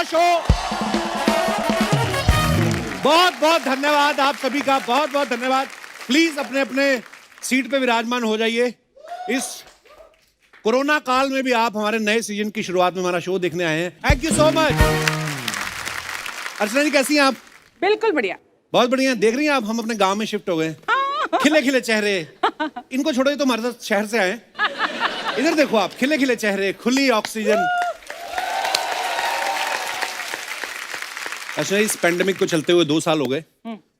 अपना शो। बहुत बहुत धन्यवाद आप सभी का, बहुत बहुत धन्यवाद। प्लीज अपने अपने सीट पे विराजमान हो जाइए। इस कोरोना काल में भी आप हमारे नए सीजन की शुरुआत में हमारा शो देखने आए हैं। Thank you so much. Archana ji कैसी हैं आप? बिल्कुल बढ़िया। बहुत बढ़िया। देख रही हैं आप, हम अपने गांव में शिफ्ट हो गए। खिले खिले चेहरे। इनको छोड़ो, तो हमारे साथ शहर से आए। इधर देखो आप, खिले खिले चेहरे, खुली ऑक्सीजन। अच्छा, इस पेंडेमिक को चलते हुए 2 साल हो गए।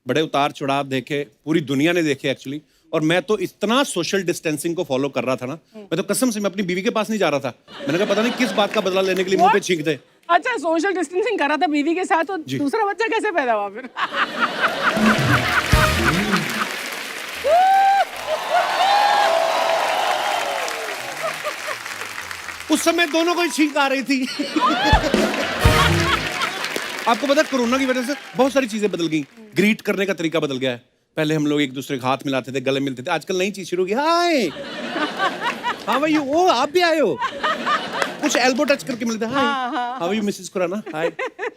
बड़े उतार चढ़ाव देखे, पूरी दुनिया ने देखे एक्चुअली। और मैं तो इतना सोशल डिस्टेंसिंग को फॉलो कर रहा था ना, मैं तो कसम से मैं अपनी बीवी के पास नहीं जा रहा था। मैंने कहा पता नहीं किस बात का बदला लेने के लिए मुंह पे छींकते। अच्छा, सोशल डिस्टेंसिंग कर रहा था बीवी के साथ, तो दूसरा बच्चा कैसे पैदा हुआ फिर? उस समय दोनों को ही छींक आ रही थी। आपको पता है कोरोना की वजह से बहुत सारी चीजें बदल गई। ग्रीट करने का तरीका बदल गया है। पहले हम लोग एक दूसरे के हाथ मिलाते थे, गले मिलते थे। आजकल नई चीज शुरू की, हाय हाउ आर यू, ओ आप भी आए हो। कुछ एल्बो टच करके मिलते हैं, hi how are you Mrs Khurana, hi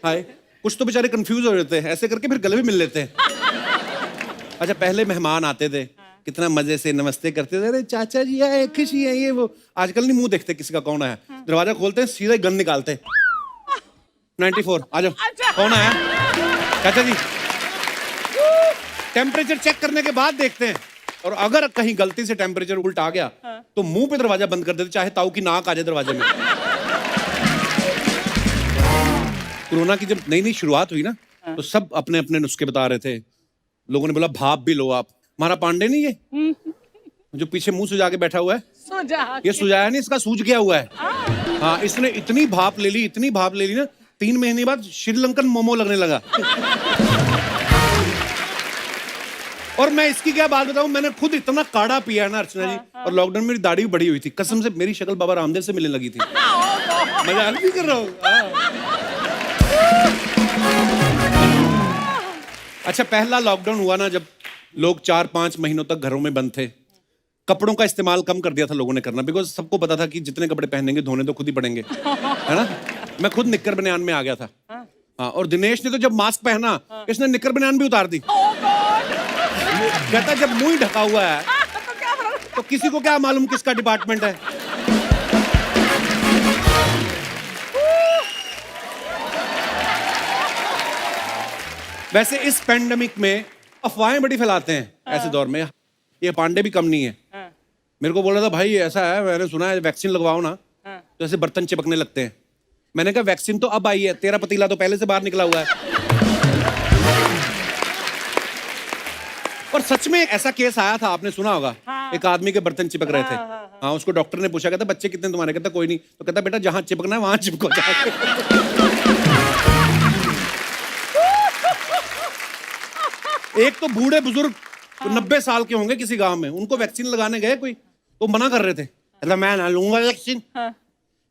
hi. कुछ तो बेचारे कंफ्यूज हो जाते हैं, ऐसे करके फिर गले भी मिल लेते हैं। अच्छा, पहले मेहमान आते थे, कितना मजे से नमस्ते करते थे, अरे चाचा जी आए, खुशी है ये वो। आजकल नहीं मुंह देखते किसी का कौन है। दरवाजा खोलते हैं, सीधा गन निकालते। 94 आ जाओ। कौन आया? चाचा जी। टेम्परेचर चेक करने के बाद देखते हैं, और अगर कहीं गलती से टेम्परेचर उल्टा आ गया तो मुंह पे दरवाजा बंद कर देते, चाहे ताऊ की नाक आ जाए दरवाजे में। कोरोना की जब नई नई शुरुआत हुई ना, तो सब अपने अपने नुस्खे बता रहे थे। लोगों ने बोला भाप भी लो आप। हमारा पांडे नहीं है जो पीछे मुंह सुजा के बैठा हुआ है, ये सुजाया नहीं, इसका सूज गया हुआ है। हाँ, इसने इतनी भाप ले ली, इतनी भाप ले ली ना, 3 महीने बाद श्रीलंकन मोमो लगने लगा। और मैं इसकी क्या बात बताऊं, मैंने खुद इतना काढ़ा पिया ना अर्चना जी, और लॉकडाउन में मेरी दाढ़ी भी बड़ी हुई थी। कसम से मेरी शक्ल बाबा रामदेव से मिलने लगी थी। मजाक नहीं कर रहा हूं। अच्छा, पहला लॉकडाउन हुआ ना, जब लोग 4-5 महीनों तक घरों में बंद थे, कपड़ों का इस्तेमाल कम कर दिया था लोगों ने करना, बिकॉज सबको पता था कि जितने कपड़े पहनेंगे धोने तो खुद ही पड़ेंगे, है ना। मैं खुद निक्कर बनियान में आ गया था। हाँ, और दिनेश ने तो जब मास्क पहना, इसने निक्कर बनियान भी उतार दी। कहता जब मुंह ही ढका हुआ है तो किसी को क्या मालूम किसका डिपार्टमेंट है। वैसे इस पेंडेमिक में अफवाहें बड़ी फैलाते हैं ऐसे दौर में। ये पांडे भी कम नहीं है। मेरे को बोला था भाई ऐसा है, मैंने सुना है वैक्सीन लगवाओ ना तो ऐसे बर्तन चिपकने लगते हैं। मैंने कहा वैक्सीन तो अब आई है, तेरा पतीला तो पहले से बाहर निकला हुआ है। और सच में ऐसा केस आया था, आपने सुना होगा। एक आदमी के बर्तन चिपक रहे थे। हाँ, उसको डॉक्टर ने पूछा, कहता बच्चे कितने तुम्हारे? कहता कोई नहीं। तो कहता बेटा जहां चिपकना है वहां चिपको जाके। एक तो बूढ़े बुजुर्ग 90 साल के होंगे किसी गांव में, उनको वैक्सीन लगाने गए, कोई तो मना कर रहे थे। कहता मैं ना लूंगा वैक्सीन,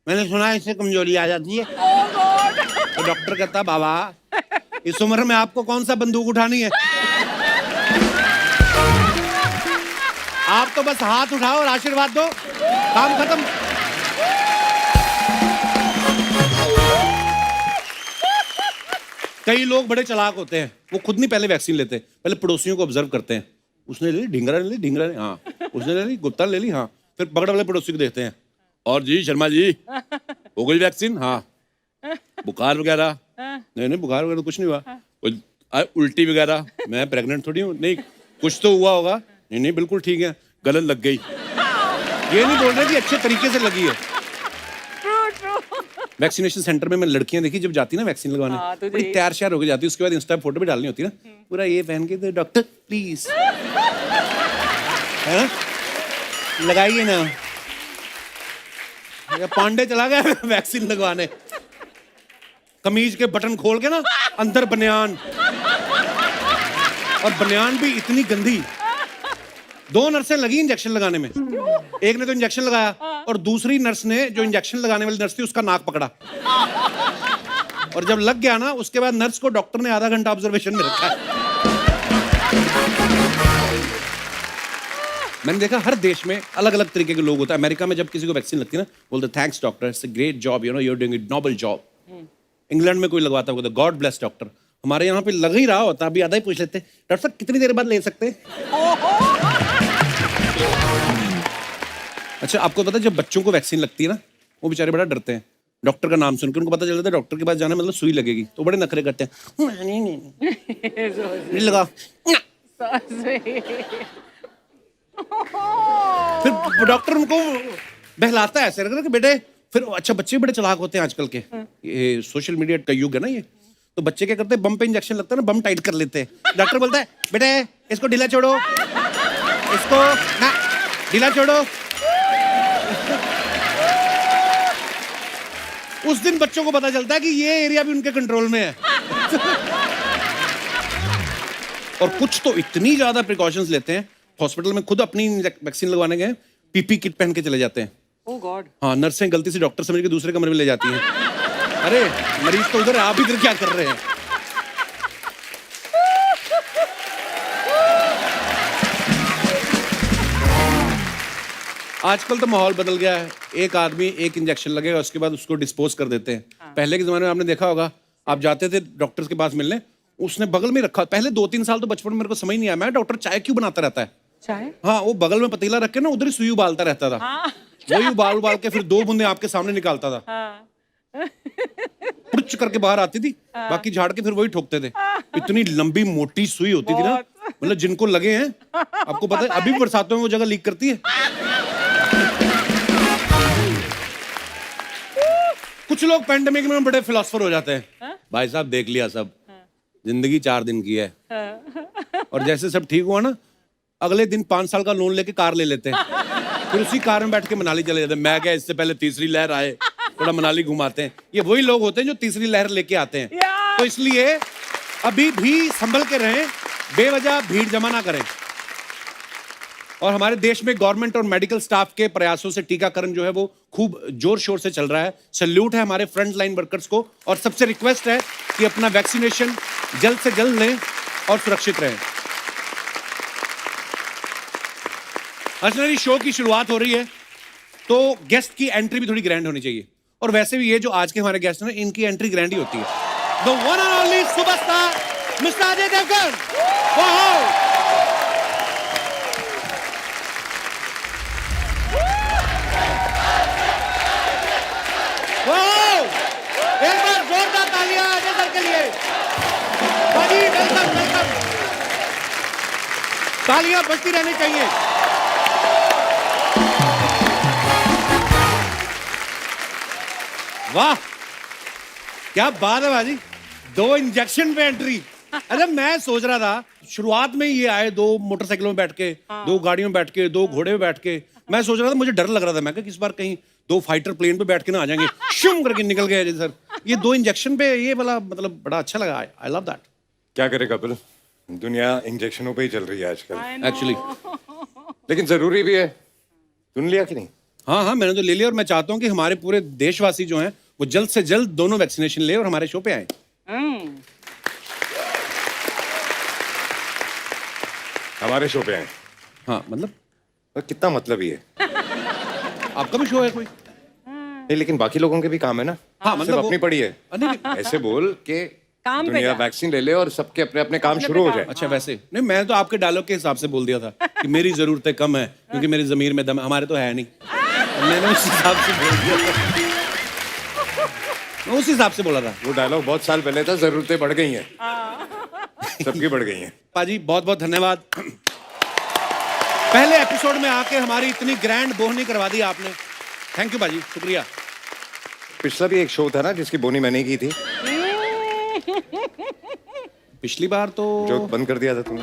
मैंने सुना है इससे कमजोरी आ जाती है। तो डॉक्टर कहता बाबा इस उम्र में आपको कौन सा बंदूक उठानी है, आप तो बस हाथ उठाओ और आशीर्वाद दो, काम खत्म। कई लोग बड़े चालाक होते हैं, वो खुद नहीं पहले वैक्सीन लेते, पहले पड़ोसियों को ऑब्जर्व करते हैं। उसने ले ली, ढिंगरा ने ली, ढिंगरा ने, हाँ उसने ले ली, गुप्ता ले ली, हाँ। फिर पकड़ वाले पड़ोसी को देखते हैं, और जी शर्मा जी हो गई वैक्सीन? हाँ। बुखार वगैरह? नहीं बुखार वगैरह कुछ नहीं हुआ। उल्टी वगैरह? मैं प्रेग्नेंट थोड़ी हूँ। नहीं कुछ तो हुआ होगा। नहीं बिल्कुल ठीक है, गलत लग गई। ये नहीं बोल रहे कि अच्छे तरीके से लगी है। वैक्सीनेशन सेंटर में मैं लड़कियां देखी जब जाती ना वैक्सीन लगवाने, बड़ी तैयार श्यार होकर जाती, उसके बाद इंस्टा फोटो भी डालनी होती ना, पूरा ये पहन के, डॉक्टर प्लीज है ना लगाइए ना। पांडे चला गया वैक्सीन लगवाने, कमीज के बटन खोल के ना अंदर बनियान, और बनियान भी इतनी गंदी। 2 नर्सें लगी इंजेक्शन लगाने में। एक ने तो इंजेक्शन लगाया और दूसरी नर्स ने, जो इंजेक्शन लगाने वाली नर्स थी, उसका नाक पकड़ा। और जब लग गया ना, उसके बाद नर्स को डॉक्टर ने आधा घंटा ऑब्जर्वेशन में रखा है। मैंने देखा हर देश में अलग अलग तरीके के लोग होते हैं। अमेरिका में जब किसी को वैक्सीन लगती है ना, बोलते thanks doctor, it's a great job, you know, you are doing a noble job. England में कोई लगवाता होगा, गॉड ब्लेस डॉक्टर। हमारे यहाँ पे लग ही रहा होता, अभी आधा ही पूछ लेते, डॉक्टर साहब कितनी देर बाद ले सकते हैं? अच्छा, आपको पता है जब बच्चों को वैक्सीन लगती है ना, वो बेचारे बड़ा डरते हैं डॉक्टर का नाम सुनकर। उनको पता चल जाता है डॉक्टर के पास जाना मतलब सुई लगेगी, तो बड़े नखरे करते हैं, नहीं लगा। फिर डॉक्टर उनको बहलाता है ऐसे कि बेटे, फिर अच्छा बच्चे बड़े चालाक होते हैं आजकल के, ये सोशल मीडिया का युग है ना ये, तो बच्चे क्या करते हैं, बम पे इंजेक्शन लगता है ना, बम टाइट कर लेते हैं। डॉक्टर बोलता है बेटे इसको ढीला छोड़ो, इसको ना ढीला छोड़ो। उस दिन बच्चों को पता चलता है कि ये एरिया भी उनके कंट्रोल में है। और कुछ तो इतनी ज्यादा प्रिकॉशंस लेते हैं, हॉस्पिटल में खुद अपनी वैक्सीन लगवाने गए, पीपी किट पहन के चले जाते हैं। ओह गॉड। हाँ, नर्सें गलती से डॉक्टर समझ के दूसरे कमरे में ले जाती हैं। अरे मरीज तो उधर है, आप इधर क्या कर रहे हैं? आजकल तो माहौल बदल गया है, एक आदमी एक इंजेक्शन लगेगा, उसके बाद उसको डिस्पोज कर देते हैं। पहले के जमाने में आपने देखा होगा, आप जाते थे डॉक्टर के पास मिलने, उसने बगल में रखा, पहले 2-3 साल तो बचपन में मेरे को समझ नहीं आया, मैं डॉक्टर चाय क्यों बनाता रहता है? चाय? हाँ, वो बगल में पतीला रख के ना उधर ही सुई उबालता रहता था। वही उबाल के फिर 2 बूंदे आपके सामने निकालता था। पुच करके बाहर आती थी, बाकी झाड़ के फिर वही ठोकते थे। इतनी लंबी मोटी सुई होती थी ना, मतलब जिनको लगे हैं, आपको पता है अभी भी बरसातों में वो जगह लीक करती है। कुछ लोग पेंडेमिक में बड़े फिलोसफर हो जाते हैं। भाई साहब देख लिया सब, जिंदगी 4 दिन की है, और जैसे सब ठीक हुआ ना, अगले दिन 5 साल का लोन लेके कार ले लेते हैं, फिर उसी कार में बैठ के मनाली चले जाते हैं। मैं क्या, इससे पहले तीसरी लहर आए, थोड़ा मनाली घुमाते हैं। ये वही लोग होते हैं जो तीसरी लहर लेके आते हैं। तो इसलिए अभी भी संभल के रहें, बेवजह भीड़ जमा ना करें। और हमारे देश में गवर्नमेंट और मेडिकल स्टाफ के प्रयासों से टीकाकरण जो है वो खूब जोर शोर से चल रहा है। सैल्यूट है हमारे फ्रंट लाइन वर्कर्स को, और सबसे रिक्वेस्ट है कि अपना वैक्सीनेशन जल्द से जल्द लें और सुरक्षित रहें। अर्चना, शो की शुरुआत हो रही है तो गेस्ट की एंट्री भी थोड़ी ग्रैंड होनी चाहिए, और वैसे भी ये जो आज के हमारे गेस्ट हैं इनकी एंट्री ग्रैंड ही होती है। The one and only superstar mister Ajay Devgan. एक बार जोरदार तालियां अजय सर के लिए। बाजी, वेलकम वेलकम। तालियां बजती रहनी चाहिए। वाह क्या बात है बाजी, 2 इंजेक्शन पे एंट्री। अरे मैं सोच रहा था शुरुआत में ये आए 2 मोटरसाइकिलों में बैठ के, 2 गाड़ियों में बैठ के, 2 घोड़े में बैठ के। मैं सोच रहा था, मुझे डर लग रहा था, मैं किस बार कहीं 2 फाइटर प्लेन पे बैठ के ना आ जाएंगे, शुम करके निकल गए सर। ये 2 इंजेक्शन पे ये वाला मतलब बड़ा अच्छा लगा। I love that. क्या करे कपिल, दुनिया इंजेक्शनों पे ही चल रही है आजकल एक्चुअली, लेकिन जरूरी भी है। तूने लिया कि नहीं? हाँ, मैंने तो ले लिया, और मैं चाहता हूँ कि हमारे पूरे देशवासी जो हैं वो जल्द से जल्द दोनों वैक्सीनेशन ले और हमारे शो पे आए। हमारे शो पे आए? हाँ मतलब तो कितना मतलब ही है? आपका भी शो है कोई? नहीं, लेकिन बाकी लोगों के भी काम है ना। हाँ, मतलब सिर्फ अपनी पड़ी है। ऐसे बोल के काम पे दुनिया जा। वैक्सीन ले ले और सबके अपने अपने काम शुरू हो जाए। अच्छा वैसे नहीं, मैं तो आपके डायलॉग के हिसाब से बोल दिया था कि मेरी जरूरतें कम है क्योंकि मेरी जमीर में दम है। हमारे तो है नहीं, मैंने उस हिसाब से बोल दिया था। मैं उस हिसाब से बोला था। वो डायलॉग बहुत साल पहले था। जरूरतें बढ़ गई हैं, सबकी बढ़ गई हैं। पाजी बहुत बहुत धन्यवाद, पहले एपिसोड में आके हमारी इतनी ग्रैंड बोहनी करवा दी आपने। थैंक यू पाजी, शुक्रिया। पिछला भी एक शो था ना जिसकी बोनी मैंने की थी, पिछली बार तो जो बंद कर दिया था तुमने।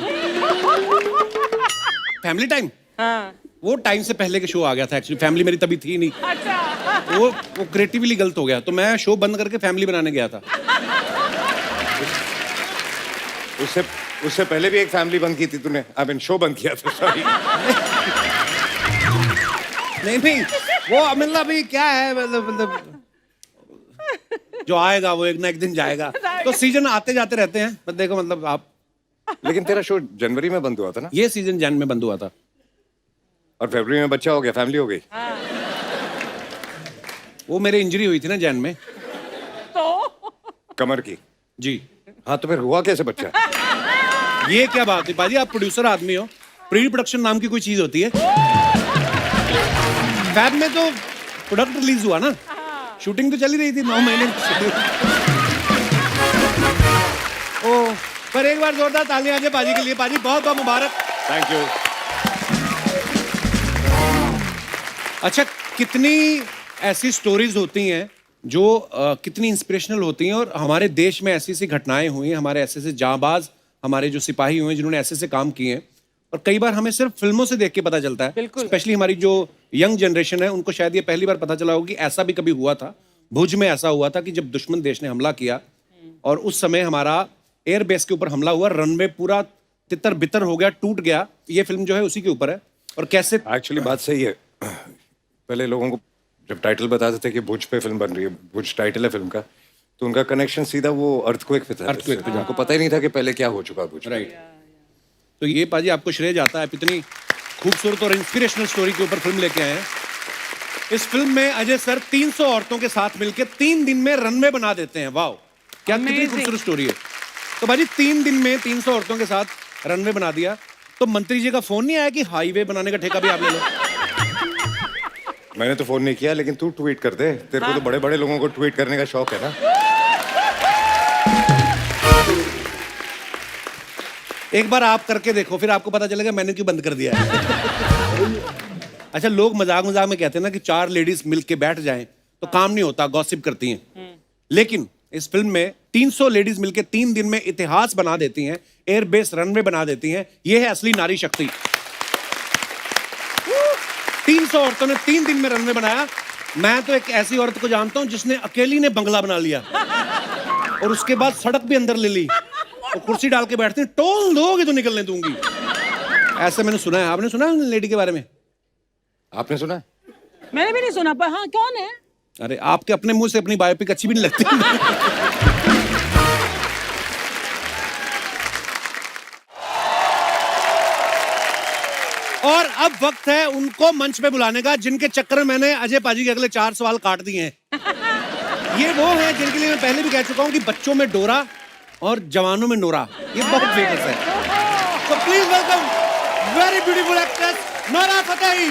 Family time. हाँ। वो टाइम से पहले के शो आ गया था। एक्चुअली फैमिली मेरी तभी थी नहीं। अच्छा। वो क्रिएटिवली गलत हो गया, तो मैं शो बंद करके फैमिली बनाने गया था। उससे पहले भी एक फैमिली बंद की थी तूने। आई मीन शो बंद किया था, सॉरी। नहीं, वो मतलब अभी क्या है, मतलब जो आएगा वो एक ना एक दिन जाएगा। तो सीजन आते जाते रहते हैं, बस देखो मतलब आप। लेकिन तेरा शो जनवरी में बंद हुआ था ना? ये सीजन जन में बंद हुआ था, और फरवरी में बच्चा हो गया, फैमिली हो गई। वो मेरे इंजरी हुई थी ना जैन में, कमर की। जी। हाँ तो फिर हुआ कैसे बच्चा? ये क्या बात है पाजी, आप प्रोड्यूसर आदमी हो, प्री प्रोडक्शन नाम की कोई चीज होती है? फैब में तो प्रोडक्ट रिलीज हुआ ना, शूटिंग तो चली रही थी 9 महीने की। ओ, पर एक बार जोरदार तालियां आ जाए पाजी के लिए। पाजी बहुत बहुत मुबारक। Thank you. अच्छा, कितनी ऐसी स्टोरीज होती हैं जो कितनी इंस्पिरेशनल होती हैं, और हमारे देश में ऐसी ऐसी घटनाएं हुई हैं, हमारे ऐसे ऐसे जांबाज हमारे जो सिपाही हुए हैं जिन्होंने ऐसे ऐसे काम किए हैं, और कई बार हमें सिर्फ फिल्मों से देख के पता चलता है। स्पेशली हमारी जो यंग जनरेशन है उनको शायद ये पहली बार पता चला होगा कि ऐसा भी कभी हुआ था। भुज में ऐसा हुआ था कि जब दुश्मन देश ने हमला किया और उस समय हमारा एयर बेस के ऊपर हमला हुआ, रनवे पूरा तितर बितर हो गया, टूट गया। ये फिल्म जो है उसी के ऊपर है। और कैसे एक्चुअली बात सही है। पहले लोगों को जब टाइटल बताते थे कि भुज पे फिल्म बन रही है, भुज टाइटल है फिल्म का, तो उनका कनेक्शन सीधा वो अर्थक्वेक पे था। अर्थक्वेक पे, उनको पता ही नहीं था कि पहले क्या हो चुका भुज। राइट। तो ये पाजी आपको श्रेय जाता है, आप इतनी खूबसूरत और इंस्पिरेशनल स्टोरी के ऊपर फिल्म लेके आए हैं। इस फिल्म में अजय सर 300 औरतों के साथ मिलकर 3 दिन में रनवे बना देते हैं। वाह, क्या कितनी खूबसूरत स्टोरी है। तो भाजी 3 दिन में 300 औरतों के साथ रनवे बना दिया, तो मंत्री जी का फोन नहीं आया कि हाईवे बनाने का ठेका भी आप ले लो? मैंने तो फोन नहीं किया, लेकिन तू ट्वीट कर दे। तेरे को तो बड़े बड़े लोगों को ट्वीट करने का शौक है ना। एक बार आप करके देखो, फिर आपको पता चलेगा मैंने क्यों बंद कर दिया है। अच्छा, लोग मजाक मजाक में कहते हैं ना कि 4 लेडीज मिल के बैठ जाएं तो काम नहीं होता, गॉसिप करती हैं। लेकिन इस फिल्म में 300 लेडीज मिलके 3 दिन में इतिहास बना देती हैं, एयरबेस रनवे बना देती हैं। ये है असली नारी शक्ति। 300 औरतों ने 3 दिन में रनवे बनाया। मैं तो एक ऐसी औरत को जानता हूं जिसने अकेली ने बंगला बना लिया और उसके बाद सड़क भी अंदर ले ली और कुर्सी डाल के बैठते हैं, टोल दोगे तो निकलने दूंगी। ऐसे मैंने सुना है। आपने सुना है लेडी के बारे में? आपने सुना है? मैंने भी नहीं सुना, पर हाँ, कौन है? अरे, आपके अपने मुंह से अपनी बायोपिक अच्छी भी नहीं लगती। और अब वक्त है उनको मंच पे बुलाने का जिनके चक्कर में मैंने अजय पाजी के अगले 4 सवाल काट दिए हैं। ये वो हैं जिनके लिए मैं पहले भी कह चुका हूं कि बच्चों में डोरा और जवानों में नोरा, ये बहुत फेमस है। तो please welcome very beautiful actress Nora Fatehi.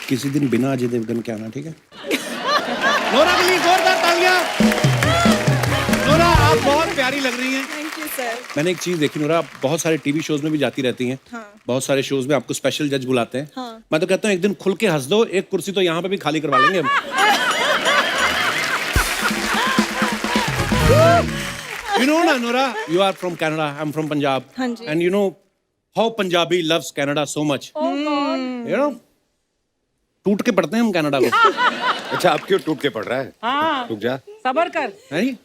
किसी दिन बिना अजय देवगन के आना, ठीक है? नोरा के लिए जोरदार तालियां। नोरा, आप बहुत प्यारी लग रही हैं। Thank you sir. मैंने एक चीज देखी नोरा, आप बहुत सारे टीवी शोज में भी जाती रहती हैं। हाँ। बहुत सारे शोज में आपको स्पेशल जज बुलाते हैं। हाँ। मैं तो कहता हूँ एक दिन खुल के हंस दो, एक कुर्सी तो यहाँ पे भी खाली करवा लेंगे हम। You know ना Nora, you are from Canada, I'm from Punjab. हाँ जी। And you know how Punjabi loves Canada so much. You know, टूट के पढ़ते हैं हम कनाडा को। अच्छा, अब क्यों टूट के पड़ रहा है? हाँ, रुक जा। सबर कर। है जी?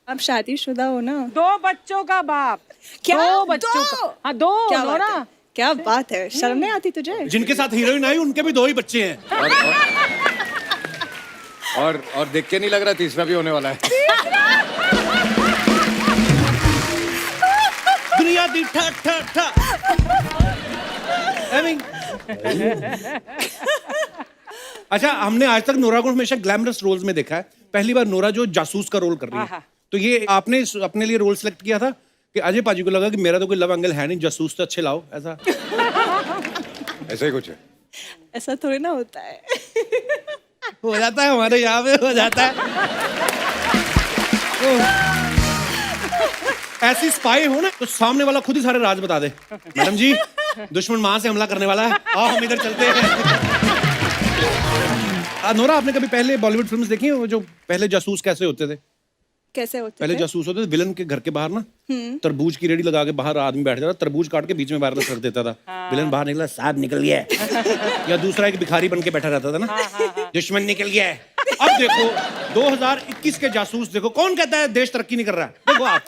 आप शादीशुदा हो ना? 2 बच्चों का बाप। क्या? 2 बच्चों का। हाँ, 2। क्या बात नोरा, है? क्या बात है, शर्म नहीं आती तुझे? जिनके साथ हीरोइन आई उनके भी 2 ही बच्चे हैं। और देख के नहीं लग रहा तीसरा भी होने वाला है। दुनिया दी ठा ठा ठा। I mean, अच्छा, हमने आज तक नोरा को हमेशा ग्लैमरस रोल्स में देखा है। पहली बार नोरा जो जासूस का रोल कर रही है, तो ये आपने अपने लिए रोल सेलेक्ट किया था कि अजय पाजी को लगा कि मेरा तो कोई लव एंगल है नहीं, जासूस तो अच्छे लाओ, ऐसा? ऐसा ही कुछ है। ऐसा थोड़ी ना होता है। हो जाता है, हमारे यहाँ पे हो जाता है। ऐसी स्पाई हो ना तो सामने वाला खुद ही सारे राज बता दे। मैडम जी, दुश्मन वहां से हमला करने वाला है, आओ हम इधर चलते हैं। नोरा, आपने कभी पहले बॉलीवुड फिल्म्स देखी हैं, वो जो पहले जासूस कैसे होते थे? कैसे होते पहले थे? जासूस होते थे विलन के घर के बाहर ना, तरबूज की रेडी लगा के बाहर आदमी बैठ जाता, तरबूज काट के बीच में वायरलेस रख देता था। विलन बाहर निकला, साहब निकल गया है। या दूसरा एक भिखारी बन के बैठा रहता था ना, दुश्मन निकल गया है। अब देखो 2021 के जासूस देखो, कौन कहता है देश तरक्की नहीं कर रहा है? देखो आप,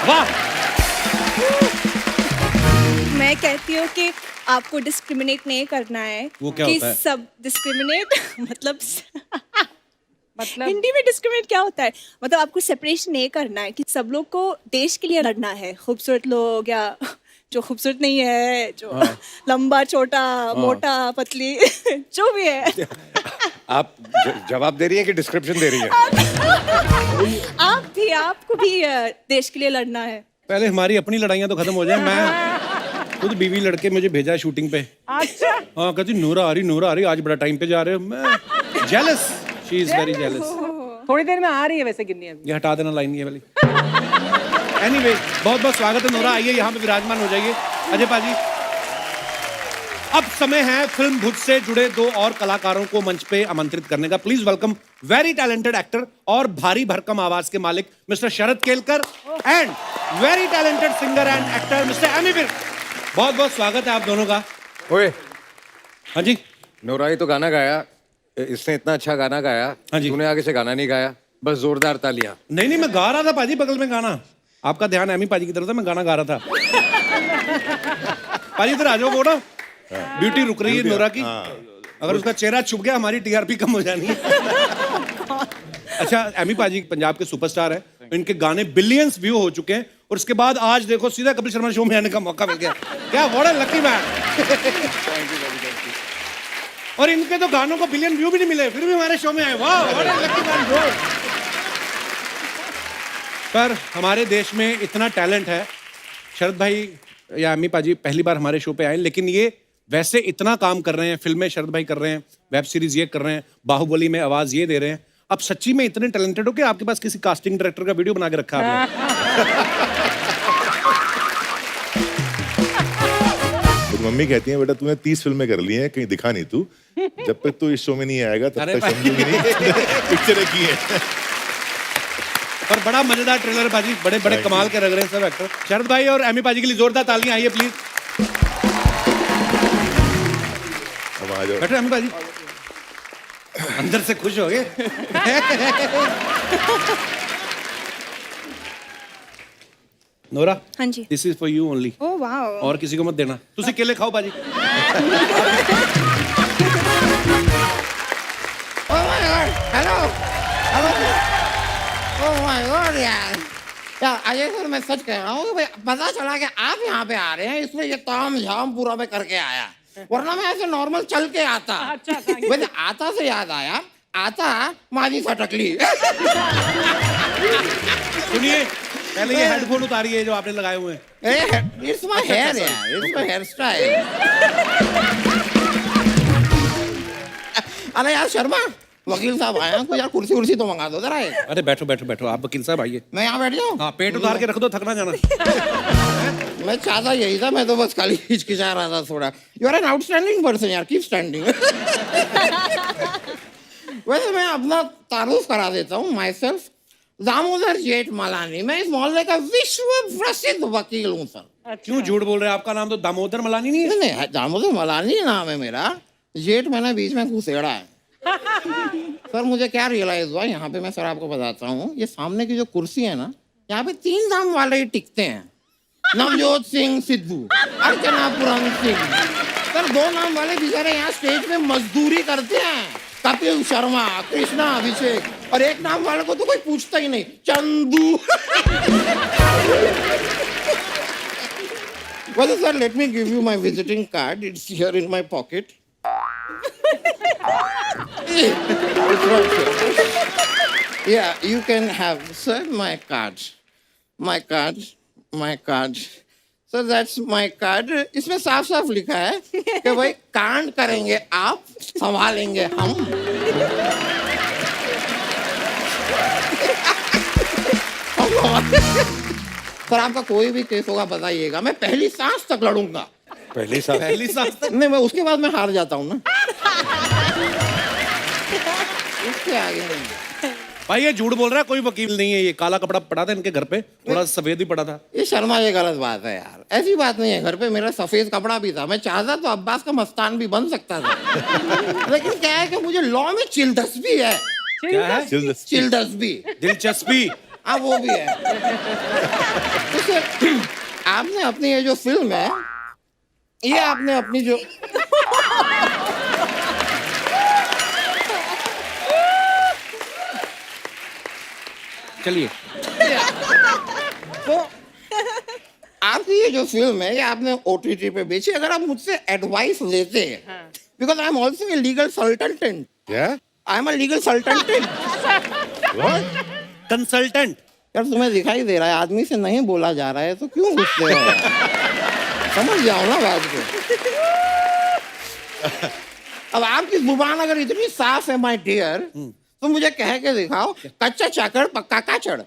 वाह। मैं कहती हूँ कि आपको डिस्क्रिमिनेट नहीं करना है। वो क्या कि होता है? सब डिस्क्रिमिनेट मतलब मतलब हिंदी में डिस्क्रिमिनेट क्या होता है? मतलब आपको सेपरेशन नहीं करना है कि सब लोग को देश के लिए लड़ना है। खूबसूरत लोग या जो खूबसूरत नहीं है, जो लंबा छोटा मोटा पतली जो भी है। आप जवाब दे रही हैं कि डिस्क्रिप्शन दे रही हैं? आपको भी देश के लिए लड़ना है। पहले हमारी अपनी लड़ाइयाँ तो खत्म हो जाए। मैं खुद बीवी लड़के मुझे भेजा है शूटिंग पे। अच्छा। हाँ, कहती नूरा आ रही, आज बड़ा टाइम पे जा रहे हो। मैं jealous, she is very jealous. थोड़ी देर में आ रही है वैसे गिन्नी अभी। ये हटा देना लाइन ये वाली। एनीवे, बहुत बहुत स्वागत है नूरा, आइए यहाँ पे विराजमान हो जाइए। अजय पाजी, अब समय है फिल्म भुज से जुड़े दो और कलाकारों को मंच पे आमंत्रित करने का। Please welcome very talented actor और भारी भरकम आवाज के मालिक mister Sharad Kelkar and very talented singer and actor mister Ammy Virk. बहुत बहुत स्वागत है आप दोनों का। ओए, हाँ जी। नौराई तो गाना गाया, इसने इतना अच्छा गाना गाया। हाँ जी। तूने आगे से गाना नहीं गाया, बस जोरदार तालियां। नहीं, मैं गा रहा था पाजी, बगल में गाना। आपका ध्यान एमी पाजी की तरफ था, मैं गाना गा रहा था। पाजी इधर आ जाओ, वो ना ब्यूटी रुक रही है नोरा की। अगर उसका चेहरा छुप गया हमारी टीआरपी कम हो जानी है। अच्छा, एमी पाजी पंजाब के सुपरस्टार है, इनके गाने बिलियंस व्यू हो चुके हैं और उसके बाद आज देखो सीधा कपिल शर्मा शो में आने का मौका मिल गया। क्या व्हाट अ लकी मैन। और इनके तो गानों को बिलियन व्यू भी नहीं मिले, फिर भी हमारे शो में आए। वाह, what a lucky man bro. पर हमारे देश में इतना टैलेंट है। शरद भाई या अम्मी पाजी पहली बार हमारे शो पे आए, लेकिन ये वैसे इतना काम कर रहे हैं। फिल्में शरद भाई कर रहे हैं, वेब सीरीज ये कर रहे हैं, बाहुबली में आवाज ये दे रहे हैं। अब सच्ची में इतने टैलेंटेड हो कि आपके पास किसी कास्टिंग डायरेक्टर का वीडियो बना के रखा आपने? तो मम्मी कहती है बेटा तूने 30 फिल्में कर ली हैं, कहीं दिखा नहीं तू। जब तक तू इस शो में नहीं आएगा तब तक समझूंगी नहीं पिक्चरें की है। पर बड़ा मजेदार ट्रेलर है बाजी, बड़े बड़े कमाल के लग रहे हैं सब एक्टर। शरद भाई और एमी पाजी के लिए जोरदार तालियां आइए प्लीज। अब आ जाओ। बैठो एमी पाजी, अंदर से खुश हो गए। नोरा, हाँ जी। This is for you only. Oh wow. और किसी को मत देना। तुसी केले खाओ बाजी। ओह माय गॉड यार अजय सर, मैं सच कह रहा हूँ कि भाई पता चला कि आप यहाँ पे आ रहे हैं, इसलिए ये ताम झाम पूरा मैं करके आया, वरना मैं ऐसे नॉर्मल चल के आता। अच्छा, वैसे आता से याद आया, आता माजी सटकली। सुनिए, पहले ये हेडफोन उतारिए जो आपने लगाए हुए हैं। इट्स माय हेयर यार, इट्स माय हेयर स्टाइल। अरे यार शर्मा, वकील साहब आए हैं, तो यार कुर्सी उर्सी तो मंगा दो जरा। अरे बैठो बैठो बैठो, आप वकील साहब आइए। मैं यहाँ बैठ जाऊँ? हाँ, पेट उतार के रख दो, थकना जाना। मैं चाहता यही था, मैं तो बस खाली हिचकिचा रहा था थोड़ा। You are an outstanding person यार, कीप स्टैंडिंग। वैसे मैं अपना तारुफ करा देता हूँ, माई सेल्फ दामोदर जेठमलानी। मैं इस मोहल्ले का विश्व प्रसिद्ध वकील हूँ सर। क्यों झूठ बोल रहे हैं? आपका नाम तो दामोदर मलानी नहीं है। नहीं, दामोदर मलानी नाम है मेरा, जेठ मैंने बीच में घुसेड़ा है। सर मुझे क्या रियलाइज हुआ यहाँ पे, मैं सर आपको बताता हूँ, ये सामने की जो कुर्सी है ना, यहाँ पे 3 नाम वाले ही टिकते हैं। नवजोत सिंह सिद्धू, अर्चना पूरन सिंह। सर 2 नाम वाले बेचारे यहाँ स्टेज पे मजदूरी करते हैं, कपिल शर्मा, कृष्णा अभिषेक। और 1 नाम वाले को तो कोई पूछता ही नहीं, Chandu. Well sir, let me give you my visiting card. It's here in my pocket. It's right here. Yeah, you can have, sir, my card. My card. My card. Sir, that's my card. इसमें साफ साफ लिखा है कि भाई कांड करेंगे आप, संभालेंगे हम। सर आपका कोई भी केस होगा बताइएगा, मैं पहली सांस तक लड़ूंगा। पहली सांस तक? नहीं, मैं उसके बाद मैं हार जाता हूँ ना। इसके आगे नहीं। भाई ये झूठ बोल रहा है, कोई वकील नहीं है। ये काला कपड़ा पड़ा था इनके घर पे, थोड़ा सफेद ही पड़ा था। ये शर्मा, ये गलत बात है यार, ऐसी बात नहीं है। घर पे मेरा सफेद कपड़ा भी था, मैं चाहता तो अब्बास का मस्तान भी बन सकता था। लेकिन क्या है कि मुझे लॉ में चिलदस्पी है। क्या है? चिलदस्पी, दिलचस्पी। हाँ वो भी है। तो सर, आपने अपनी ये जो फिल्म है, ये आपने अपनी जो चलिए, तो आपकी आपकी ये जो फिल्म है ये आपने OTT पे बेची, अगर आप मुझसे एडवाइस लेते, because I am also a legal consultant, क्या I am a legal consultant. Consultant. यार तुम्हें दिखाई दे रहा है आदमी से नहीं बोला जा रहा है तो क्यों गुस्से हो? समझ जाओ ना बात को। अब आपकी जुबान अगर इतनी साफ है माय डियर, तो मुझे कह के दिखाओ, कच्चा चाकड़ पक्का काचड़।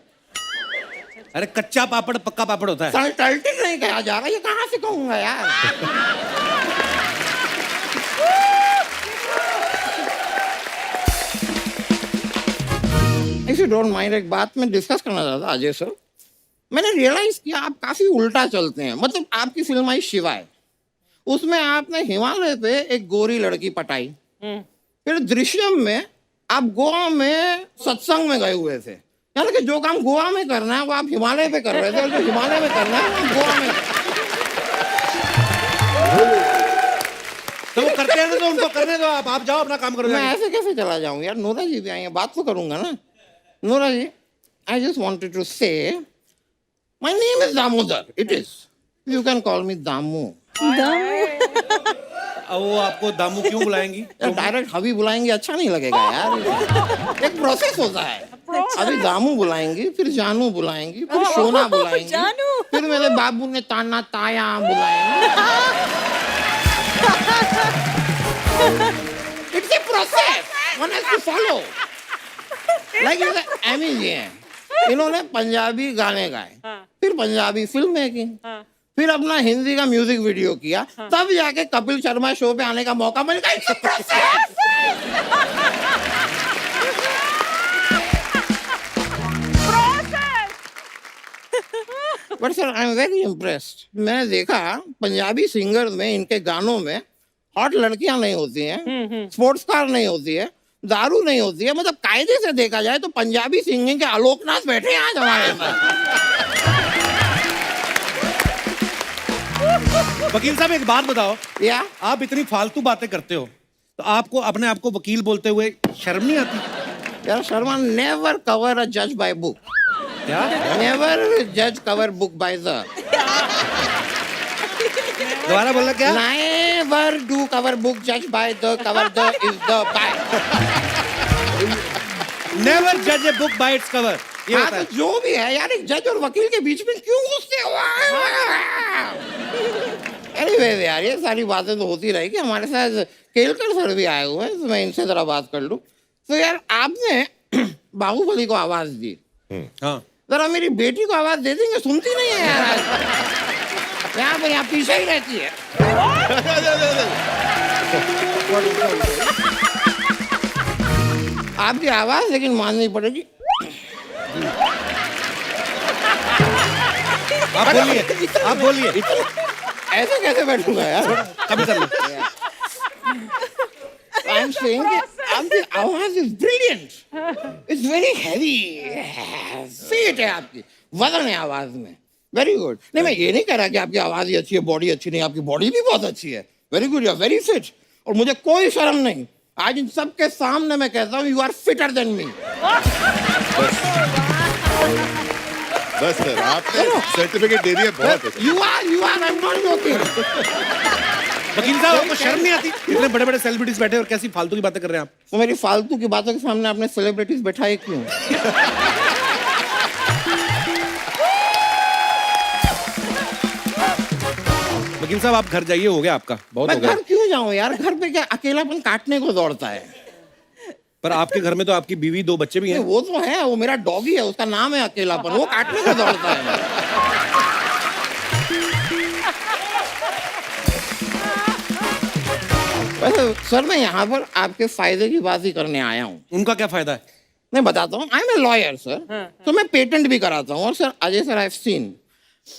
अरे कच्चा पापड़ पक्का पापड़ होता है। कंसल्टेंट नहीं कहा जा रहा, ये कहाँ से कहूंगा यार? इफ यू डोंट माइंड, एक बात मैं डिस्कस करना चाहता अजय सर। मैंने रियलाइज किया आप काफी उल्टा चलते हैं। मतलब आपकी फिल्म आई शिवाय, उसमें आपने हिमालय पे एक गोरी लड़की पटाई, फिर दृश्यम में आप गोवा में सत्संग में गए हुए थे। यानी कि जो काम गोवा में करना है वो आप हिमालय पे कर रहे थे, और जो हिमालय में करना है वो आप गोवा में। तो वो करते हैं ना, तो उनको करने दो, आप जाओ अपना काम करो। मैं ऐसे कैसे चला जाऊं यार? नोरा जी भी आई हैं, बात तो करूंगा ना। Nora ji, I just wanted to say my name is Damodar, it is, you can call me Damu. अब वो आपको दामू क्यों बुलाएंगी? यार डायरेक्ट हबी बुलाएंगे अच्छा नहीं लगेगा यार, एक प्रोसेस होता है। अभी दामू बुलाएंगी, फिर जानू बुलाएंगी, फिर सोना बुलाएंगी, जानू। फिर मेरे बाबू ने ताना ताया बुलाएंगे। It's a process, one has to follow. Like जैसे एमी जी हैं, इन्होंने पंजाबी गाने गाए, फिर पंजाबी फिल्म मेकिंग, फिर अपना हिंदी का म्यूजिक वीडियो किया, तब जाके कपिल शर्मा शो पे आने का मौका मिल गया। It's a process! But sir, I'm very impressed. मैंने देखा पंजाबी सिंगर में, इनके गानों में हॉट लड़कियां नहीं होती हैं, स्पोर्ट्स कार नहीं होती है, दारू नहीं होती है। मतलब कायदे से देखा जाए तो पंजाबी सिंगिंग के आलोकनाथ बैठे हैं आज हमारे पास। वकील साहब एक बात बताओ, या आप इतनी फालतू बातें करते हो तो आपको अपने आप को वकील बोलते हुए शर्म नहीं आती? यार शर्मा, नेवर कवर अ जज बाय बुक। क्या? नेवर जज कवर बुक बाय द। दोबारा बोलना क्या? नेवर डू कवर बुक जज by the, cover the is the by. Never जज a book by its cover. ये हाँ, होता है। तो जो भी है यार, एक जज और वकील के बीच में क्यों घुसते हो? एनीवे यार, ये सारी बातें तो होती रहेगी। हमारे साथ केलकर सर भी आए हुए हैं, तो मैं इनसे जरा बात कर लूं। तो यार आपने बाहुबली को आवाज दी, हाँ। जरा मेरी बेटी को आवाज दे देंगे? सुनती नहीं है यार, यहाँ पर यहाँ पीछे ही रहती है। आपकी आवाज लेकिन माननी पड़ेगी। आप बोलिए, आप बोलिए। ऐसे कैसे बैठूंगा यार? कभी कर लो। I'm saying that आपकी आवाज is brilliant. It's very heavy. Weight है आपकी, वजन है आवाज में। Very good. नहीं, मैं ये नहीं कह रहा कि आपकी आवाज ही अच्छी है, बॉडी अच्छी नहीं। आपकी बॉडी भी बहुत अच्छी है। Very good, you are very fit. और मुझे कोई शर्म नहीं, आज इन सबके सामने मैं कहता हूँ, you are fitter than me. बस सर, आपने सर्टिफिकेट दे दिया, बहुत है। You are, I'm not joking. वकील साहब आपको शर्म नहीं आती? इतने बड़े बड़े सेलिब्रिटीज बैठे और कैसी फालतू की बातें कर रहे हैं आप? तो मेरी फालतू की बातों के सामने आपने सेलिब्रिटीज बैठाए क्यों? वकील साहब आप घर जाइए, हो गया आपका, बहुत मैं हो गया। घर क्यों जाऊं यार? घर पे क्या अकेलापन काटने को दौड़ता है। पर आपके घर में तो आपकी बीवी, 2 बच्चे भी हैं। वो तो है, वो मेरा डॉगी है, उसका नाम है अकेलापन, वो काटने को दौड़ता है। वैसे सर, मैं यहाँ पर आपके फायदे की बात ही करने आया हूँ। उनका क्या फायदा है? मैं बताता हूँ, I am a lawyer sir, तो मैं पेटेंट भी कराता हूँ। और sir Ajay sir, I have seen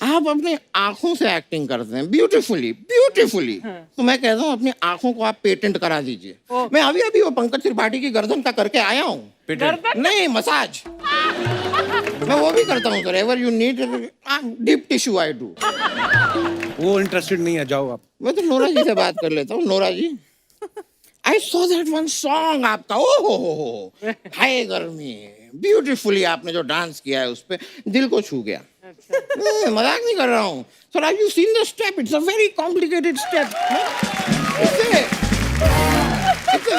आप अपनी आंखों से एक्टिंग करते हैं ब्यूटीफुली ब्यूटीफुली। तो मैं कहता हूँ अपनी आंखों को आप पेटेंट करा दीजिए। मैं अभी अभी वो पंकज त्रिपाठी की गर्दन का करके आया हूँ। पेटेंट? नहीं, मसाज मैं वो भी करता हूँ sir. Ever you need deep tissue I do. वो इंटरेस्टेड नहीं है, जाओ आप। मैं तो नोरा जी से बात कर लेता हूँ। Nora ji, I saw that one song आपका, ओ हो हाय गर्मी, ब्यूटीफुली आपने जो डांस किया है उस पे दिल को छू गया। नहीं, मजाक नहीं कर रहा हूँ sir. Have you seen the step? It's a very complicated step. It's a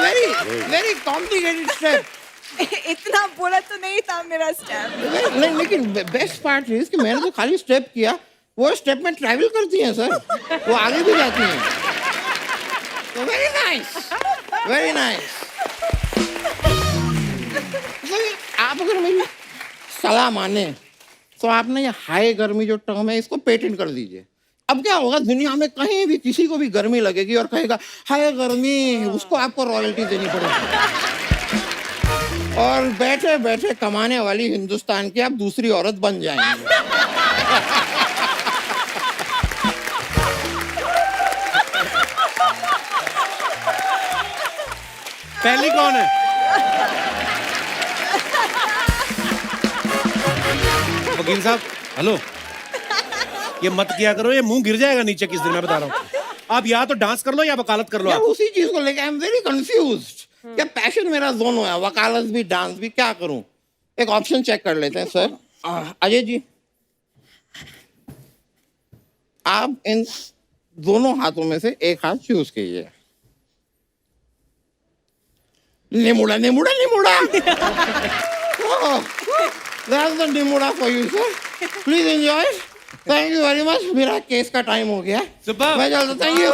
very complicated step. इतना बोला तो नहीं था मेरा स्टेप। नहीं, लेकिन बेस्ट पार्ट इज कि मैंने तो खाली स्टेप किया, वो स्टेप में ट्रैवल करती हैं सर, वो आगे भी जाती हैं। तो वेरी नाइस, वेरी नाइस। आप अगर मेरी सलाह माने तो आपने ये हाई गर्मी जो टर्म है इसको पेटेंट कर दीजिए। अब क्या होगा, दुनिया में कहीं भी किसी को भी गर्मी लगेगी और कहेगा हाय गर्मी, उसको आपको रॉयल्टी देनी पड़ेगी। और बैठे बैठे कमाने वाली हिंदुस्तान की आप दूसरी औरत बन जाएंगे। पहली कौन है? वकील साहब हेलो, ये मत किया करो, ये मुंह गिर जाएगा नीचे किस दिन, मैं बता रहा हूँ। आप या तो डांस कर लो या वकालत कर लो। आप उसी चीज को लेके आई एम वेरी कंफ्यूज्ड। क्या पैशन मेरा दोनों है, वकालत भी डांस भी, क्या करूं? एक ऑप्शन चेक कर लेते हैं सर। अजय जी, आप इन दोनों हाथों में से एक हाथ चूज कीजिए। निमुड़ा निमुड़ा निमुड़ा। That's the निमुड़ा for you sir. Please enjoy. Thank you very much. मेरा केस का टाइम हो गया। सुपर। मैं चलता, थैंक यू।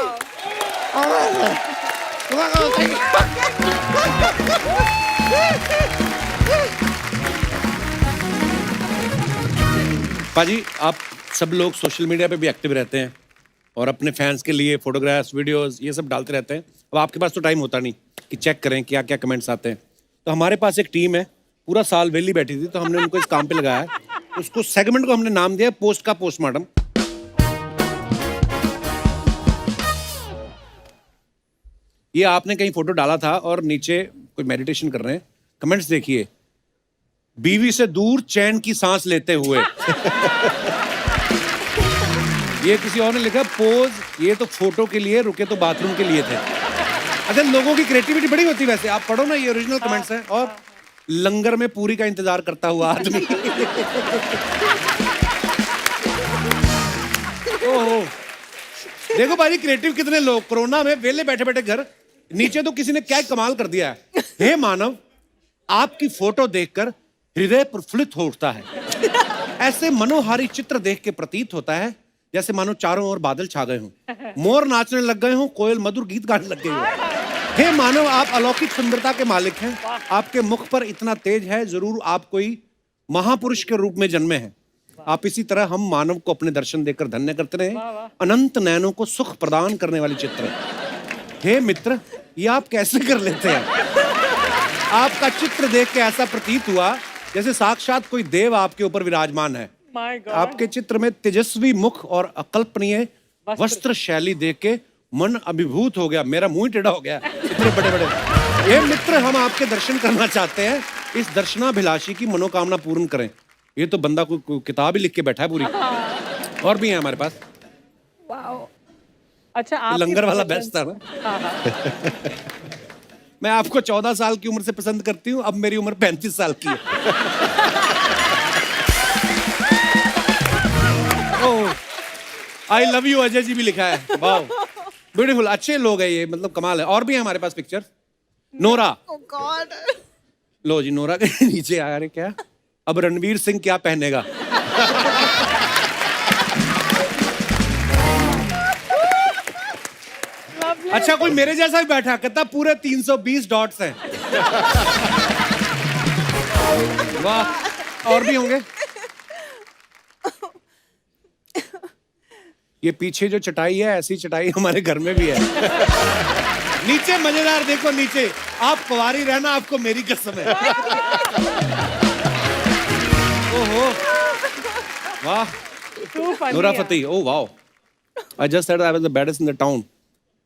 Thank you. पाजी, आप सब लोग सोशल मीडिया पे भी एक्टिव रहते हैं और अपने फैंस के लिए फोटोग्राफ्स, वीडियोस ये सब डालते रहते हैं। अब आपके पास तो टाइम होता नहीं कि चेक करें क्या क्या कमेंट्स आते हैं। तो हमारे पास एक टीम है, पूरा साल वेली बैठी थी, तो हमने उनको इस काम पे लगाया है। उसको सेगमेंट को हमने नाम दिया पोस्ट का पोस्टमार्टम। ये आपने कहीं फोटो डाला था और नीचे कोई मेडिटेशन कर रहे हैं, कमेंट्स देखिए। बीवी से दूर चैन की सांस लेते हुए। ये किसी और ने लिखा पोज, ये तो फोटो के लिए, रुके तो बाथरूम के लिए थे। अच्छा, लोगों की क्रिएटिविटी बड़ी होती है वैसे, आप पढ़ो ना, ये ओरिजिनल कमेंट्स हैं। और लंगर में पूरी का इंतजार करता हुआ आदमी। ओहो, देखो भाई क्रिएटिव कितने लोग कोरोना में वेले बैठे बैठे घर। नीचे तो किसी ने क्या कमाल कर दिया है। हे मानव, आपकी फोटो देखकर हृदय प्रफुल्लित हो उठता है। ऐसे मनोहारी चित्र देख के प्रतीत होता है जैसे मानो चारों ओर बादल छा गए हों, मोर नाचने लग गए हों, कोयल मधुर गीत गाने लग गई हो। हे मानव, आप अलौकिक सुंदरता के मालिक हैं। आपके मुख पर इतना तेज है, जरूर आप कोई महापुरुष के रूप में जन्मे हैं। आप इसी तरह हम मानव को अपने दर्शन देकर धन्य करते रहे। अनंत नयनों को सुख प्रदान करने वाली चित्र। हे मित्र, ये आप कैसे कर लेते हैं? आपका चित्र देख के ऐसा प्रतीत हुआ जैसे साक्षात कोई देव आपके ऊपर विराजमान है। आपके चित्र में तेजस्वी मुख और अकल्पनीय वस्त्र शैली देख के मन अभिभूत हो गया, मेरा मुंह टेढ़ा हो गया, इतने बड़े बड़े। ये मित्र, हम आपके दर्शन करना चाहते हैं, इस दर्शनाभिलाषी की मनोकामना पूर्ण करें। ये तो बंदा कोई किताब ही लिख के बैठा है पूरी। और भी है हमारे पास। अच्छा, आप लंगर वाला बेस्ट था ना। मैं आपको 14 साल की उम्र से पसंद करती हूँ, अब मेरी उम्र 35 साल की है। आई लव यू अजय जी भी लिखा है। वाओ, ब्यूटीफुल, अच्छे लोग हैं ये, मतलब कमाल है। और भी है हमारे पास पिक्चर। Nora, Oh God. लो जी, नोरा के नीचे आया। अरे क्या, अब रणवीर सिंह क्या पहनेगा? अच्छा, कोई मेरे जैसा भी बैठा, कहता पूरे 320 डॉट्स हैं। वाह, और भी होंगे। ये पीछे जो चटाई है, ऐसी चटाई हमारे घर में भी है। नीचे मजेदार, देखो नीचे, आप कुंवारी रहना, आपको मेरी कसम है। ओहो, वाह, नूरा Fatehi, oh wow. I just said I was the best in the town.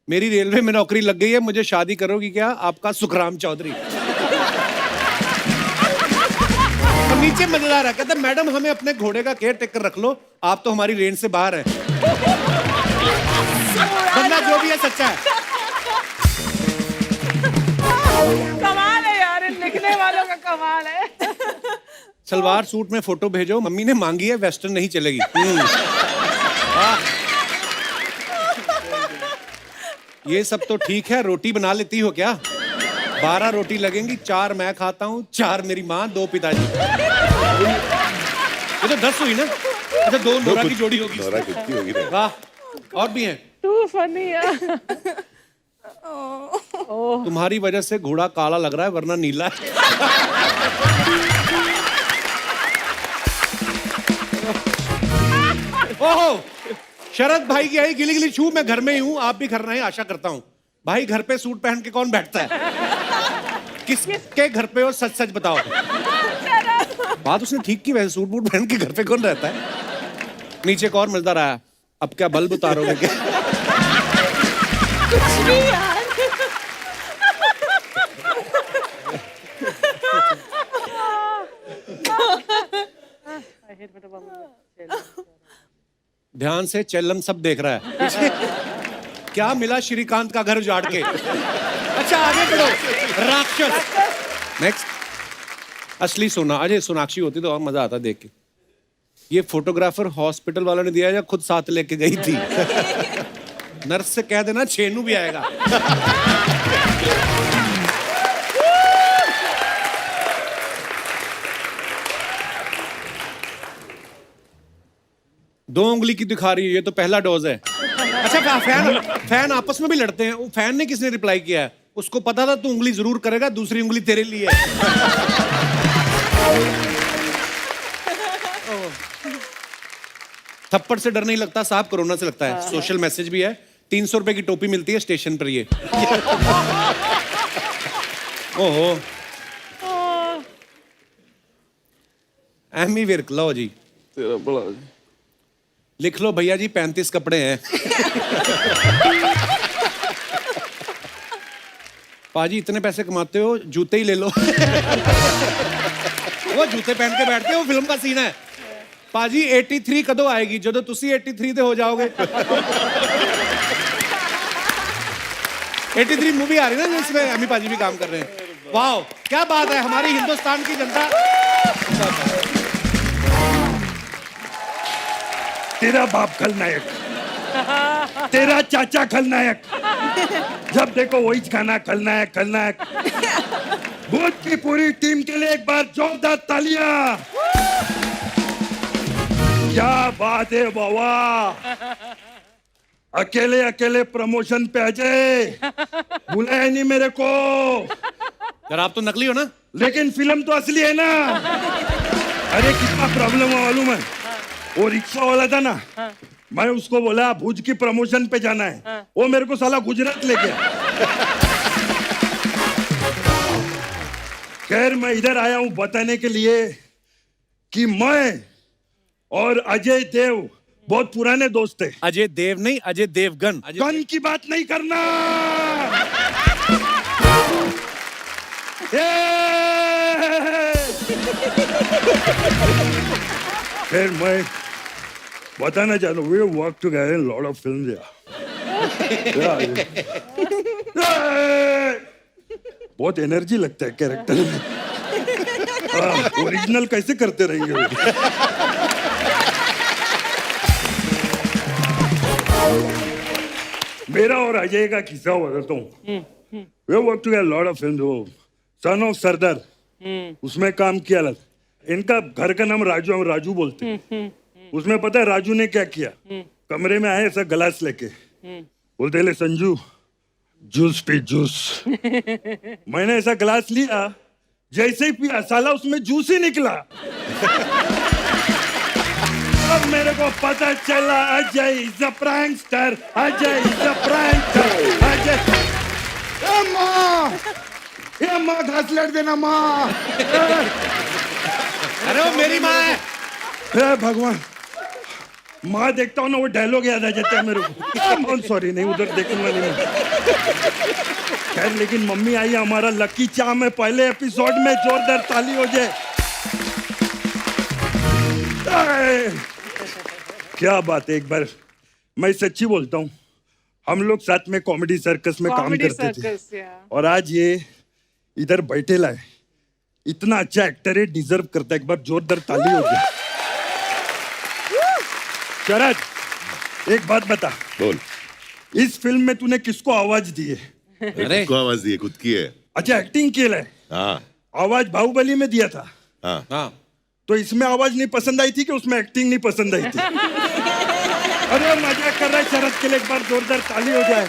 मेरी रेलवे में नौकरी लग गई है, मुझे शादी करोगी क्या? आपका सुखराम चौधरी। और नीचे मजेदार है, कहता मैडम हमें अपने घोड़े का केयर टेकर रख लो, आप तो हमारी रेंज से बाहर हैं। बंदा जो भी है सच्चा है। कमाल है यार, इन लिखने वालों का कमाल है। सलवार सूट में फोटो भेजो, मम्मी ने मांगी है, वेस्टर्न नहीं चलेगी। ये सब तो ठीक है, रोटी बना लेती हो क्या? 12 रोटी लगेंगी, 4 मैं खाता हूँ, 4 मेरी माँ, 2 पिताजी। ये तो 10 हुई ना? अच्छा 2 नोरा की जोड़ी होगी। नोरा कितनी होगी ना? वाह, और भी हैं। टू फनी यार। तुम्हारी वजह से घोड़ा काला लग रहा है, वरना नीला है। ओहो, शरद भाई की आई गिली गिली छू, मैं घर में ही हूँ, आप भी घर में हैं आशा करता हूँ। भाई घर पे सूट पहन के कौन बैठता है? किसके घर पे हो, सच सच बताओ। बात उसने ठीक की, वैसे सूट बूट पहन के घर पे कौन रहता है? नीचे एक और मजेदार आया, अब क्या बल्ब उतारोगे क्या? कुछ भी यार। ध्यान से, चेल्लम सब देख रहा है। क्या मिला श्रीकांत का घर उजाड़ के? अच्छा आगे बढ़ो, राक्षस। नेक्स्ट, असली सोना। अजय सोनाक्षी होती तो और मजा आता देख के। ये फोटोग्राफर हॉस्पिटल वालों ने दिया या खुद साथ लेके गई थी? नर्स से कह देना छेनू भी आएगा। दो उंगली की दिखा रही है, ये तो पहला डोज है। अच्छा फैन आपस में भी लड़ते हैं। वो फैन ने किसने रिप्लाई किया है? उसको पता था तू उंगली जरूर करेगा, दूसरी उंगली तेरे लिए है। थप्पड़ से डर नहीं लगता साहब, कोरोना से लगता है। सोशल मैसेज भी है, 300 रुपए की टोपी मिलती है स्टेशन पर ये। ओहो, एमी विर्क, लो जी तेरा बड़ा लिख लो भैया जी, 35 कपड़े हैं। पाजी इतने पैसे कमाते हो, जूते ही ले लो। वो जूते पहन के बैठते हो, फिल्म का सीन है। पाजी 83 कदों आएगी, जो तुसी 83 दे हो जाओगे। 83 मूवी आ रही है ना, जिसमें अमी पाजी भी काम कर रहे हैं। वाह क्या बात है, हमारी हिंदुस्तान की जनता। तेरा बाप खलनायक, तेरा चाचा खलनायक, जब देखो वही गाना खलनायक खलनायक। भूत की पूरी टीम के लिए एक बार जोरदार तालियां। क्या बात है बाबा, अकेले अकेले प्रमोशन पे अजय बुलाया नहीं मेरे को। यार आप तो नकली हो ना। लेकिन फिल्म तो असली है ना। अरे कितना प्रॉब्लम है मालूम है? वो रिक्शा वाला था ना, मैं उसको बोला भुज की प्रमोशन पे जाना है, वो मेरे को साला गुजरात ले गया। खैर मैं इधर आया हूं बताने के लिए कि मैं और अजय देव बहुत पुराने दोस्त हैं। अजय देव नहीं, अजय देवगन। गन की बात नहीं करना। फिर मैं बताना चाहता हूँ, we work together in lot of films here. बहुत एनर्जी लगता है कैरेक्टर में। ओरिजिनल कैसे करते रहेंगे? मेरा और अजय का किस्सा बताता हूँ। We work together lot of films. वो सन ऑफ सरदार, उसमें काम किया था। इनका घर का नाम राजू, हम राजू बोलते हैं। उसमें पता है राजू ने क्या किया? कमरे में आए ऐसा गिलास लेके, बोलते ले संजू जूस पी जूस। मैंने ऐसा गिलास लिया, जैसे ही पिया साला उसमें जूस ही निकला। अब मेरे को पता चला Ajay is a prankster, Ajay is a prankster, Ajay. ए माँ घास लड़ देना माँ। अरे वो मेरी माँ है। हे भगवान, माँ देखता हूँ ना वो डायलॉग याद आ जाता है मेरे को। सॉरी नहीं, उधर देखूंगा नहीं। खैर लेकिन मम्मी आई, हमारा लकी चार्म है पहले एपिसोड में, जोरदार ताली हो जाए। क्या बात है, एक बार मैं सच्ची बोलता हूँ, हम लोग साथ में कॉमेडी सर्कस में काम करते थे। और आज ये इधर बैठे लाए, इतना अच्छा एक्टर है, डिजर्व करता है, एक बार जोरदार ताली हो जाए। शरद, एक बात बता, बोल। इस फिल्म में तूने किसको आवाज दी है? अरे खुद को आवाज दी है, खुद की है। अच्छा, एक्टिंग की है। हाँ आवाज बाहुबली में दिया था, हाँ हाँ, तो इसमें आवाज नहीं पसंद आई थी कि उसमें एक्टिंग नहीं पसंद आई थी? अरे मजाक कर रहा है शरद, के लिए एक बार जोरदार ताली हो जाए।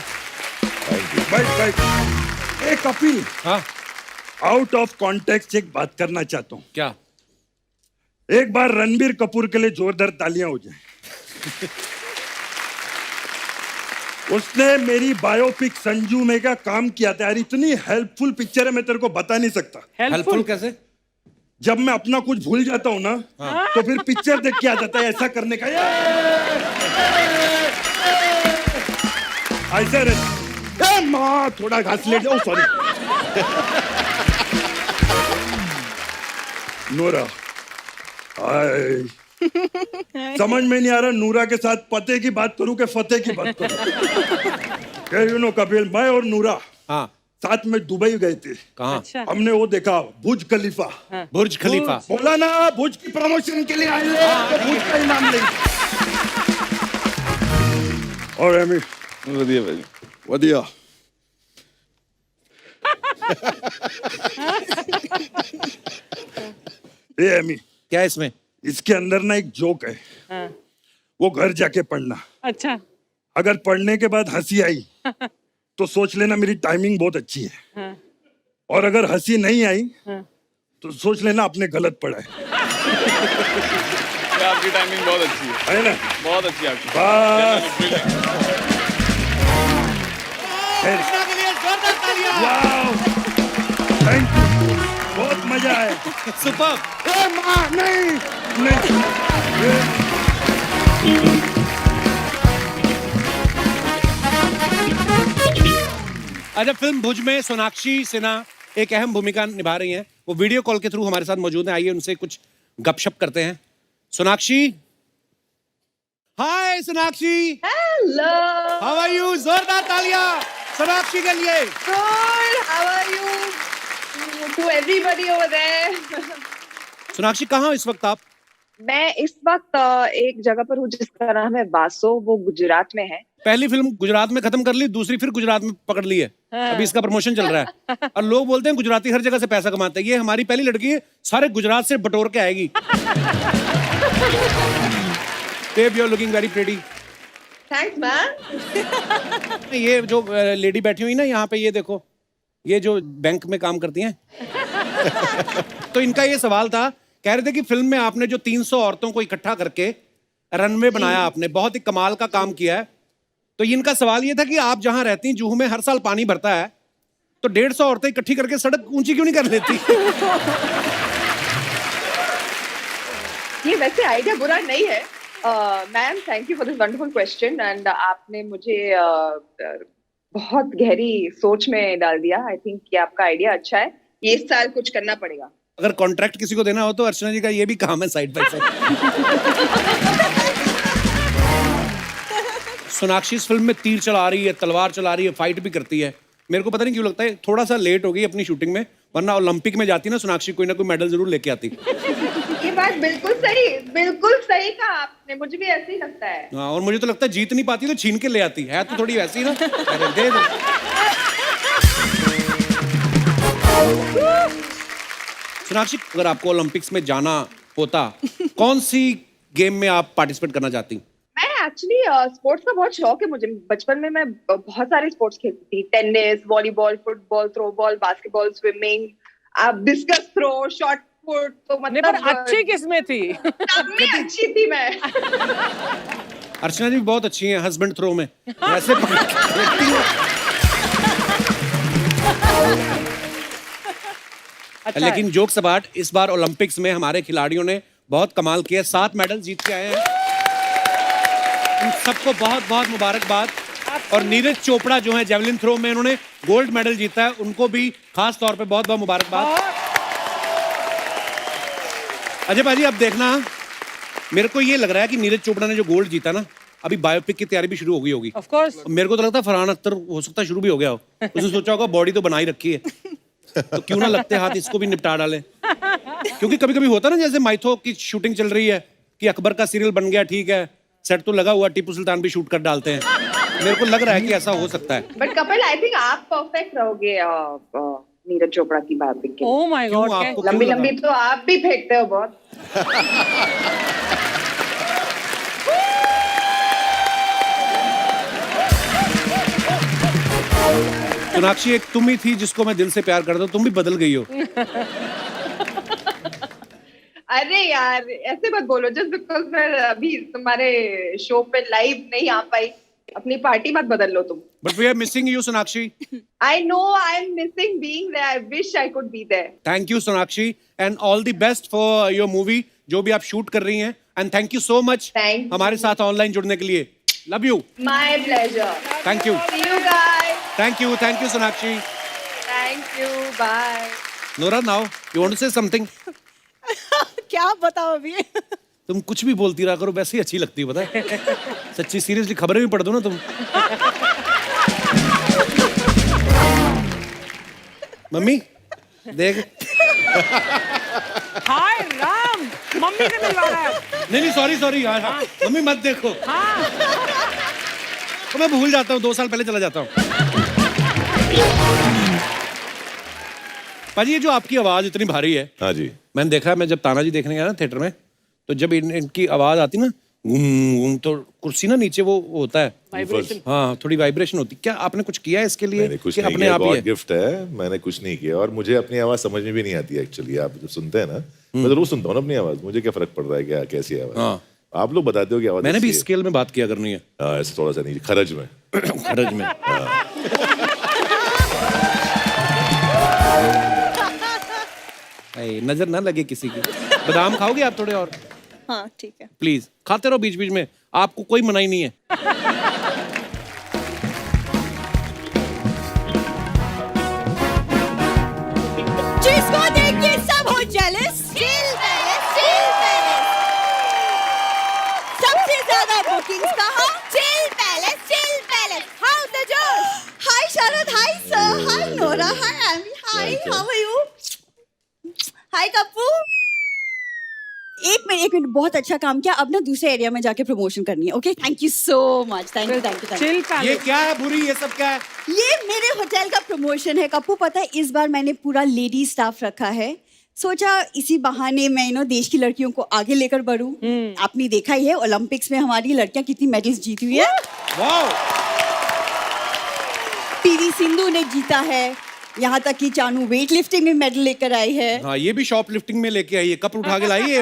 बैठ। एक कपिल, हाँ, आउट ऑफ कॉन्टेक्स्ट एक बात करना चाहता हूँ। क्या? एक बार रणबीर कपूर के लिए जोरदार तालियां हो जाए। उसने मेरी बायोपिक संजू में क्या काम किया था यार, इतनी हेल्पफुल पिक्चर है, मैं तेरे को बता नहीं सकता। हेल्पफुल कैसे? जब मैं अपना कुछ भूल जाता हूँ ना, तो फिर पिक्चर देख के आ जाता है ऐसा करने का। ऐसा रहता। माँ थोड़ा घास ले जाओ, सॉरी। नूरा, हाय। समझ में नहीं आ रहा नूरा के साथ पते की बात करूं कि फतेह की बात करूं। यू नो कपिल, मैं और नूरा हाँ, साथ में दुबई गए थे। कहाँ? अच्छा। हमने वो देखा, बुर्ज खलीफा। बुर्ज खलीफा। बोला ना बुर्ज की प्रमोशन के लिए आए हैं, तो बुर्ज का इनाम लेंगे। और एमी, बढ़िया भाई। वधिया। ए एमी, क्या इसमें? इसके अंदर ना एक जोक है, वो घर जाके पढ़ना। अच्छा। अगर पढ़ने के बाद हंसी आई तो सोच लेना मेरी टाइमिंग बहुत अच्छी है, और अगर हंसी नहीं आई तो सोच लेना आपने गलत पढ़ा है। आपकी टाइमिंग बहुत अच्छी है ना? बहुत अच्छी आपकी। बस। वाओ, थैंक यू, बहुत मजा आया। सुपर। नहीं। अच्छा, फिल्म भुज में सोनाक्षी सिन्हा एक अहम भूमिका निभा रही हैं। वो वीडियो कॉल के थ्रू हमारे साथ मौजूद हैं। आइए उनसे कुछ गपशप करते हैं। Sonakshi, hi Sonakshi. Hello. How are you? जोरदार तालियां सोनाक्षी के लिए। Good. How are you? To everybody over there. Sonakshi, कहाँ इस वक्त आप? मैं इस वक्त एक जगह पर हूँ जिसका नाम है वासो, वो गुजरात में है। पहली फिल्म गुजरात में खत्म कर ली, दूसरी फिर गुजरात में पकड़ ली है। अभी इसका प्रमोशन चल रहा है और लोग बोलते हैं गुजराती हर जगह से पैसा कमाते हैं। ये हमारी पहली लड़की है, सारे गुजरात से बटोर के आएगी। Babe, you're looking very pretty. Thanks, man. ये जो लेडी बैठी हुई ना यहाँ पे, ये देखो, ये जो बैंक में काम करती हैं। तो इनका ये सवाल था, कह रहे थे कि फिल्म में आपने जो 300 औरतों को इकट्ठा करके रनवे बनाया, आपने बहुत ही कमाल का काम किया है। तो इनका सवाल ये था कि आप जहां रहती हैं, जूहू में हर साल पानी भरता है, तो 150 औरतें इकट्ठी करके सड़क ऊंची क्यों नहीं कर लेती? ये वैसे आइडिया बुरा नहीं है। Ma'am, thank you for this wonderful question, and आपने मुझे बहुत गहरी सोच में डाल दिया। आई थिंक ये आपका आइडिया अच्छा है, ये इस साल कुछ करना पड़ेगा। अगर कॉन्ट्रैक्ट किसी को देना हो तो अर्चना जी का ये भी काम है साइड बाय साइड। सोनाक्षी इस फिल्म में तीर चला रही है, तलवार चला रही है, फाइट भी करती है। मेरे को पता नहीं क्यों लगता है थोड़ा सा लेट हो गई अपनी शूटिंग में, वरना ओलंपिक में जाती ना सोनाक्षी, कोई ना कोई मेडल जरूर लेके आती। ये बात बिल्कुल सही कहा आपने, मुझे भी ऐसे ही लगता है। हाँ, और मुझे तो लगता है जीत नहीं पाती तो छीन के ले आती है, तो थोड़ी वैसी ना। अरे दे दो। सोनाक्षी, अगर आपको ओलंपिक्स में जाना होता, कौन सी गेम में आप पार्टिसिपेट करना चाहती? मैं एक्चुअली स्पोर्ट्स का बहुत शौक है मुझे। बचपन में मैं बहुत सारे स्पोर्ट्स खेलती थी, tennis, volleyball, football, throwball, basketball, swimming, discus throw, shot put. तो मतलब अच्छी किस्में थी। सब में अच्छी थी मैं। अर्चना जी बहुत अच्छी हैं हस्बैंड थ्रो में, ऐसे पकड़ के फेंकती हैं। अच्छा लेकिन जोक्स अपार्ट, इस बार ओलंपिक्स में हमारे खिलाड़ियों ने बहुत कमाल किया, 7 मेडल जीत के आए हैं। इन सबको बहुत बहुत मुबारकबाद। और नीरज चोपड़ा जो है जेवलिन थ्रो में, उन्होंने गोल्ड मेडल जीता है, उनको भी खास तौर पे बहुत बहुत मुबारकबाद। अजय भाजी, अब देखना, मेरे को ये लग रहा है कि नीरज चोपड़ा ने जो गोल्ड जीता ना, अभी बायोपिक की तैयारी भी शुरू हो गई होगी। Of course. मेरे को तो लगता है फरहान अख्तर हो सकता है शुरू भी हो गया हो। उसने सोचा होगा बॉडी तो बनाई रखी है, तो क्यों ना लगते हाथ इसको भी निपटा डाले। क्योंकि कभी कभी होता है ना, जैसे माइथो की शूटिंग चल रही है कि अकबर का सीरियल बन गया, ठीक है, सेट तो लगा हुआ, टीपू सुल्तान भी शूट कर डालते हैं। मेरे को लग रहा है कि ऐसा हो सकता है। बट कपिल, आई थिंक आप परफेक्ट रहोगे नीरज चोपड़ा की बात के। ओह माय क्यों गॉड, आपको लंबी लंबी तो आप भी फेंकते हो बहुत। सोनाक्षी, एक तुम ही थी जिसको मैं दिल से प्यार करता हूँ, तुम भी बदल गई हो। अरे यार, ऐसे मत बोलो। जस्ट बिकॉज मैं अभी तुम्हारे शो पे लाइव नहीं आ पाई, अपनी पार्टी मत बदल लो तुम। But we are missing you Sonakshi. I know I am missing being there. I wish I could be there. Thank you Sonakshi, and all the best for your movie, जो भी आप शूट कर रही हैं, and thank you so much हमारे साथ online जुड़ने के लिए। Love you. My pleasure. Thank you. See you guys. Thank you Sonakshi. Thank you, bye. Nora, now you want to say something? क्या बताओ अभी? तुम कुछ भी बोलती रहा करो, वैसे ही अच्छी लगती है, पता है। सच्ची, सीरियसली खबरें भी पढ़ दो ना तुम। मम्मी देख। हाय राम, मम्मी से मिलवा रहा है। नहीं सॉरी यार। हाँ। मम्मी मत देखो। हाँ। तो मैं भूल जाता हूँ, 2 साल पहले चला जाता हूँ। पाजी, ये जो आपकी आवाज इतनी भारी है। हाँ जी। मैंने देखा, मैं जब तानाजी देखने गया ना थिएटर में, तो जब इनकी आवाज आती ना, तो कुर्सी ना नीचे वो होता है वाइब्रेशन। हाँ, थोड़ी वाइब्रेशन होती। क्या आपने कुछ किया है इसके लिए? मैंने कुछ कि नहीं अपने किया, आप ही गॉड है? गिफ्ट है। मैंने कुछ नहीं किया, और मुझे अपनी आवाज समझ में भी नहीं आती है एक्चुअली। आप जब सुनते हैं ना, मैं जरूर सुनता हूँ ना अपनी आवाज, मुझे क्या फर्क पड़ रहा है क्या कैसी आवाज। हाँ। आप लोग बताते हो कि आवाज मैंने भी ऐसी है। स्केल में बात किया करनी है। हाँ, ऐसे थोड़ा सा नहीं, खरज में। खरज में। नजर ना लगे किसी की। बादाम खाओगे आप थोड़े और? हाँ ठीक है। प्लीज खाते रहो बीच बीच में, आपको कोई मनाही नहीं है। जिसको देख के सब हो जेलस। Chill palace. सबसे ज्यादा बुकिंग्स कहाँ? Chill palace. How the josh? Hi Sharad, hi sir, hi Nora, hi Amy, hi, how are you? Hi Kappu. एक मिनट, बहुत अच्छा काम किया। अब ना दूसरे एरिया में जाके प्रमोशन करनी है। Okay, thank you so much. Thank you. Chill ये पैलेस। क्या है बुरी, ये सब क्या है? ये मेरे होटल का प्रमोशन है कप्पू। पता है, इस बार मैंने पूरा लेडी स्टाफ रखा है। सोचा इसी बहाने मैं देश की लड़कियों को आगे लेकर बढ़ूं। आपने देखा ही है ओलंपिक्स में हमारी लड़कियां कितनी मेडल्स जीती हुई है। वाओ। पीवी सिंधु ने जीता है, यहाँ तक कि चानू वेट लिफ्टिंग में मेडल लेकर आई है। हाँ, ये भी शॉप लिफ्टिंग में लेके आई है, कप उठा के लाई है।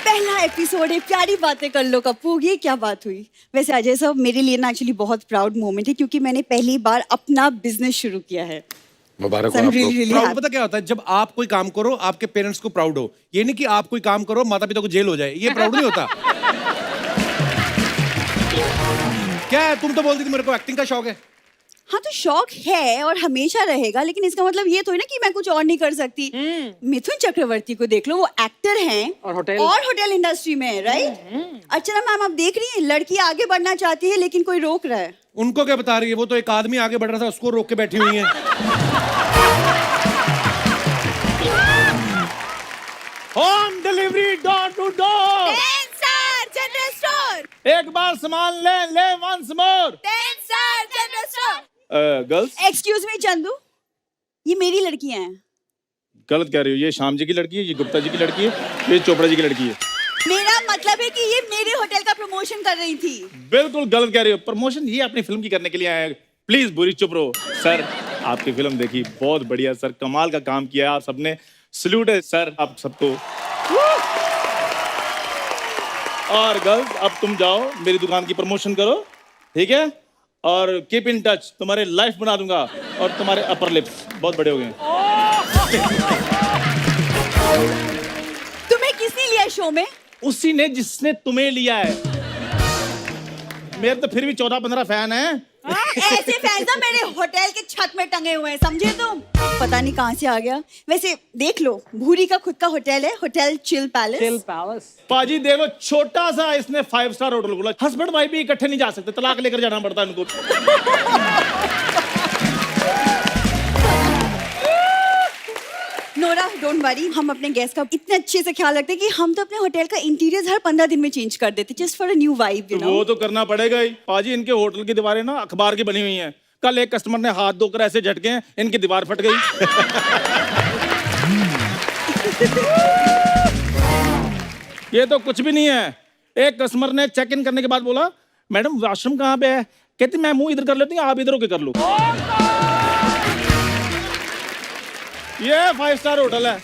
पहला एपिसोड है, प्यारी बातें कर लो कप्पू। ये क्या बात हुई? वैसे अजय साहब, मेरे लिए ना एक्चुअली बहुत प्राउड मोमेंट है, क्योंकि मैंने पहली बार अपना बिजनेस शुरू किया है। मुबारक हो I'm आपको। really, really proud happy. पता क्या होता है? जब आप कोई काम करो, आपके पेरेंट्स को प्राउड हो। ये नहीं कि आप कोई काम करो, माता पिता को जेल हो जाए, ये प्राउड नहीं होता। क्या है, तुम तो बोलती थी मेरे को एक्टिंग का शौक है। हाँ तो शौक है और हमेशा रहेगा, लेकिन इसका मतलब ये थोड़ी ना कि मैं कुछ और नहीं कर सकती। मिथुन चक्रवर्ती को देख लो, वो एक्टर हैं और होटल इंडस्ट्री में है, राइट? अर्चना मैम, आप देख रही हैं, लड़की आगे बढ़ना चाहती है लेकिन कोई रोक रहा है। उनको क्या बता रही है? वो तो एक आदमी आगे बढ़ रहा था, उसको रोक के बैठी हुई है। Home delivery, door to door. General store. एक बार सामान ले once more. General store. Girls, excuse me Chandu, ये मेरी लड़कियां हैं। गलत कह रही हो। ये श्याम जी की लड़की है, ये गुप्ता जी की लड़की है, ये चोपड़ा जी की लड़की है। मेरा मतलब है कि ये मेरे होटल का प्रमोशन कर रही थी। बिल्कुल गलत कह रही हो। प्रमोशन ये अपनी फिल्म की करने के लिए आए हैं। प्लीज बुरी चुप रहो। सर, आपकी फिल्म देखी, बहुत बढ़िया सर, कमाल का काम किया आप सबने। सल्यूट है सर आप सबको। और गर्ल्स, अब तुम जाओ मेरी दुकान की प्रमोशन करो, ठीक है? और कीप इन टच, तुम्हारे लाइफ बना दूंगा, और तुम्हारे अपर लिप्स बहुत बड़े हो गए। तुम्हें किसने लिया शो में? उसी ने जिसने तुम्हें लिया है। मेरे तो फिर भी 14-15 फैन हैं। ऐसे फैंस ना मेरे होटल के छत में टंगे हुए हैं, समझे तुम? पता नहीं कहाँ से आ गया। वैसे देख लो, भूरी का खुद का होटल है, होटल चिल पैलेस। पाजी देख लो, छोटा सा इसने 5 स्टार होटल खोला। हस्बैंड वाइफ भी इकट्ठे नहीं जा सकते, तलाक लेकर जाना पड़ता है उनको। डोंट वरी, हम अपने गेस्ट का इतने अच्छे से ख्याल रखते हैं कि हम तो अपने होटल का इंटीरियर हर 15 दिन में चेंज कर देते, just for a new vibe, you तो नो। वो तो करना पड़ेगा ही पाजी। इनके होटल की दीवारें ना अखबार की बनी हुई हैं। कल एक कस्टमर ने हाथ धोकर ऐसे झटके हैं, इनकी दीवार फट गई। ये तो कुछ भी नहीं है। एक कस्टमर ने चेक इन करने के बाद बोला, मैडम वॉशरूम कहाँ पे है? कहती मैं मुंह इधर कर लेती हूँ, आप इधर होके कर लो। ये 5 स्टार होटल है।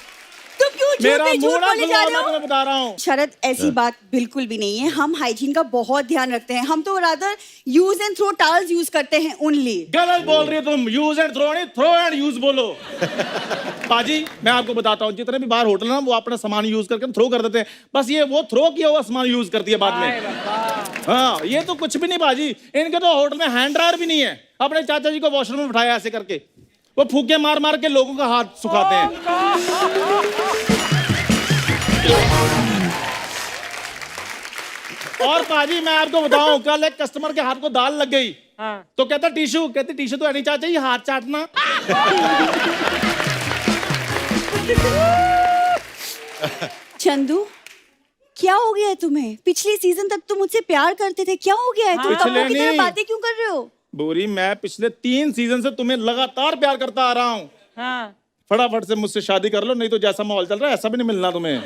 तुम क्यों मेरा झूठ मुंह ना बोले जा खुलवाओ, रहे मैं हो? तुम्हें बता रहा हूँ। शरद, ऐसी बात बिल्कुल भी नहीं है। हम हाइजीन का बहुत ध्यान रखते हैं। हम तो rather use and throw towels use करते हैं ओनली। गलत बोल रही हो तुम। यूज एंड थ्रो नहीं, थ्रो एंड यूज बोलो। पाजी मैं आपको बताता हूँ, जितने भी बाहर होटल ना वो अपना सामान यूज करके थ्रो कर देते हैं। बस ये वो थ्रो किया हुआ सामान यूज करती है बाद में। हाँ, ये तो कुछ भी नहीं बाजी। इनके तो होटल में हैंड ड्रायर भी नहीं है। अपने चाचा जी को वॉशरूम में बिठाया ऐसे करके, वो फूके मार मार के लोगों का हाथ सुखाते हैं। और पाजी मैं आपको बताऊं, कल एक कस्टमर के हाथ को दाल लग गई। तो कहता टिश्यू, कहती टिश्यू तो नहीं चाचा, ये हाथ चाटना। चंदू, क्या हो गया है तुम्हें? पिछले सीजन तक तुम मुझसे प्यार करते थे, क्या हो गया है? तुम पिछले कपड़ों की तरह नहीं। बातें क्यों कर रहे हो? बोरी, मैं पिछले 3 सीजन से तुम्हें लगातार प्यार करता आ रहा हूँ। फटाफट से मुझसे शादी कर लो, नहीं तो जैसा माहौल चल रहा है ऐसा भी नहीं मिलना तुम्हें।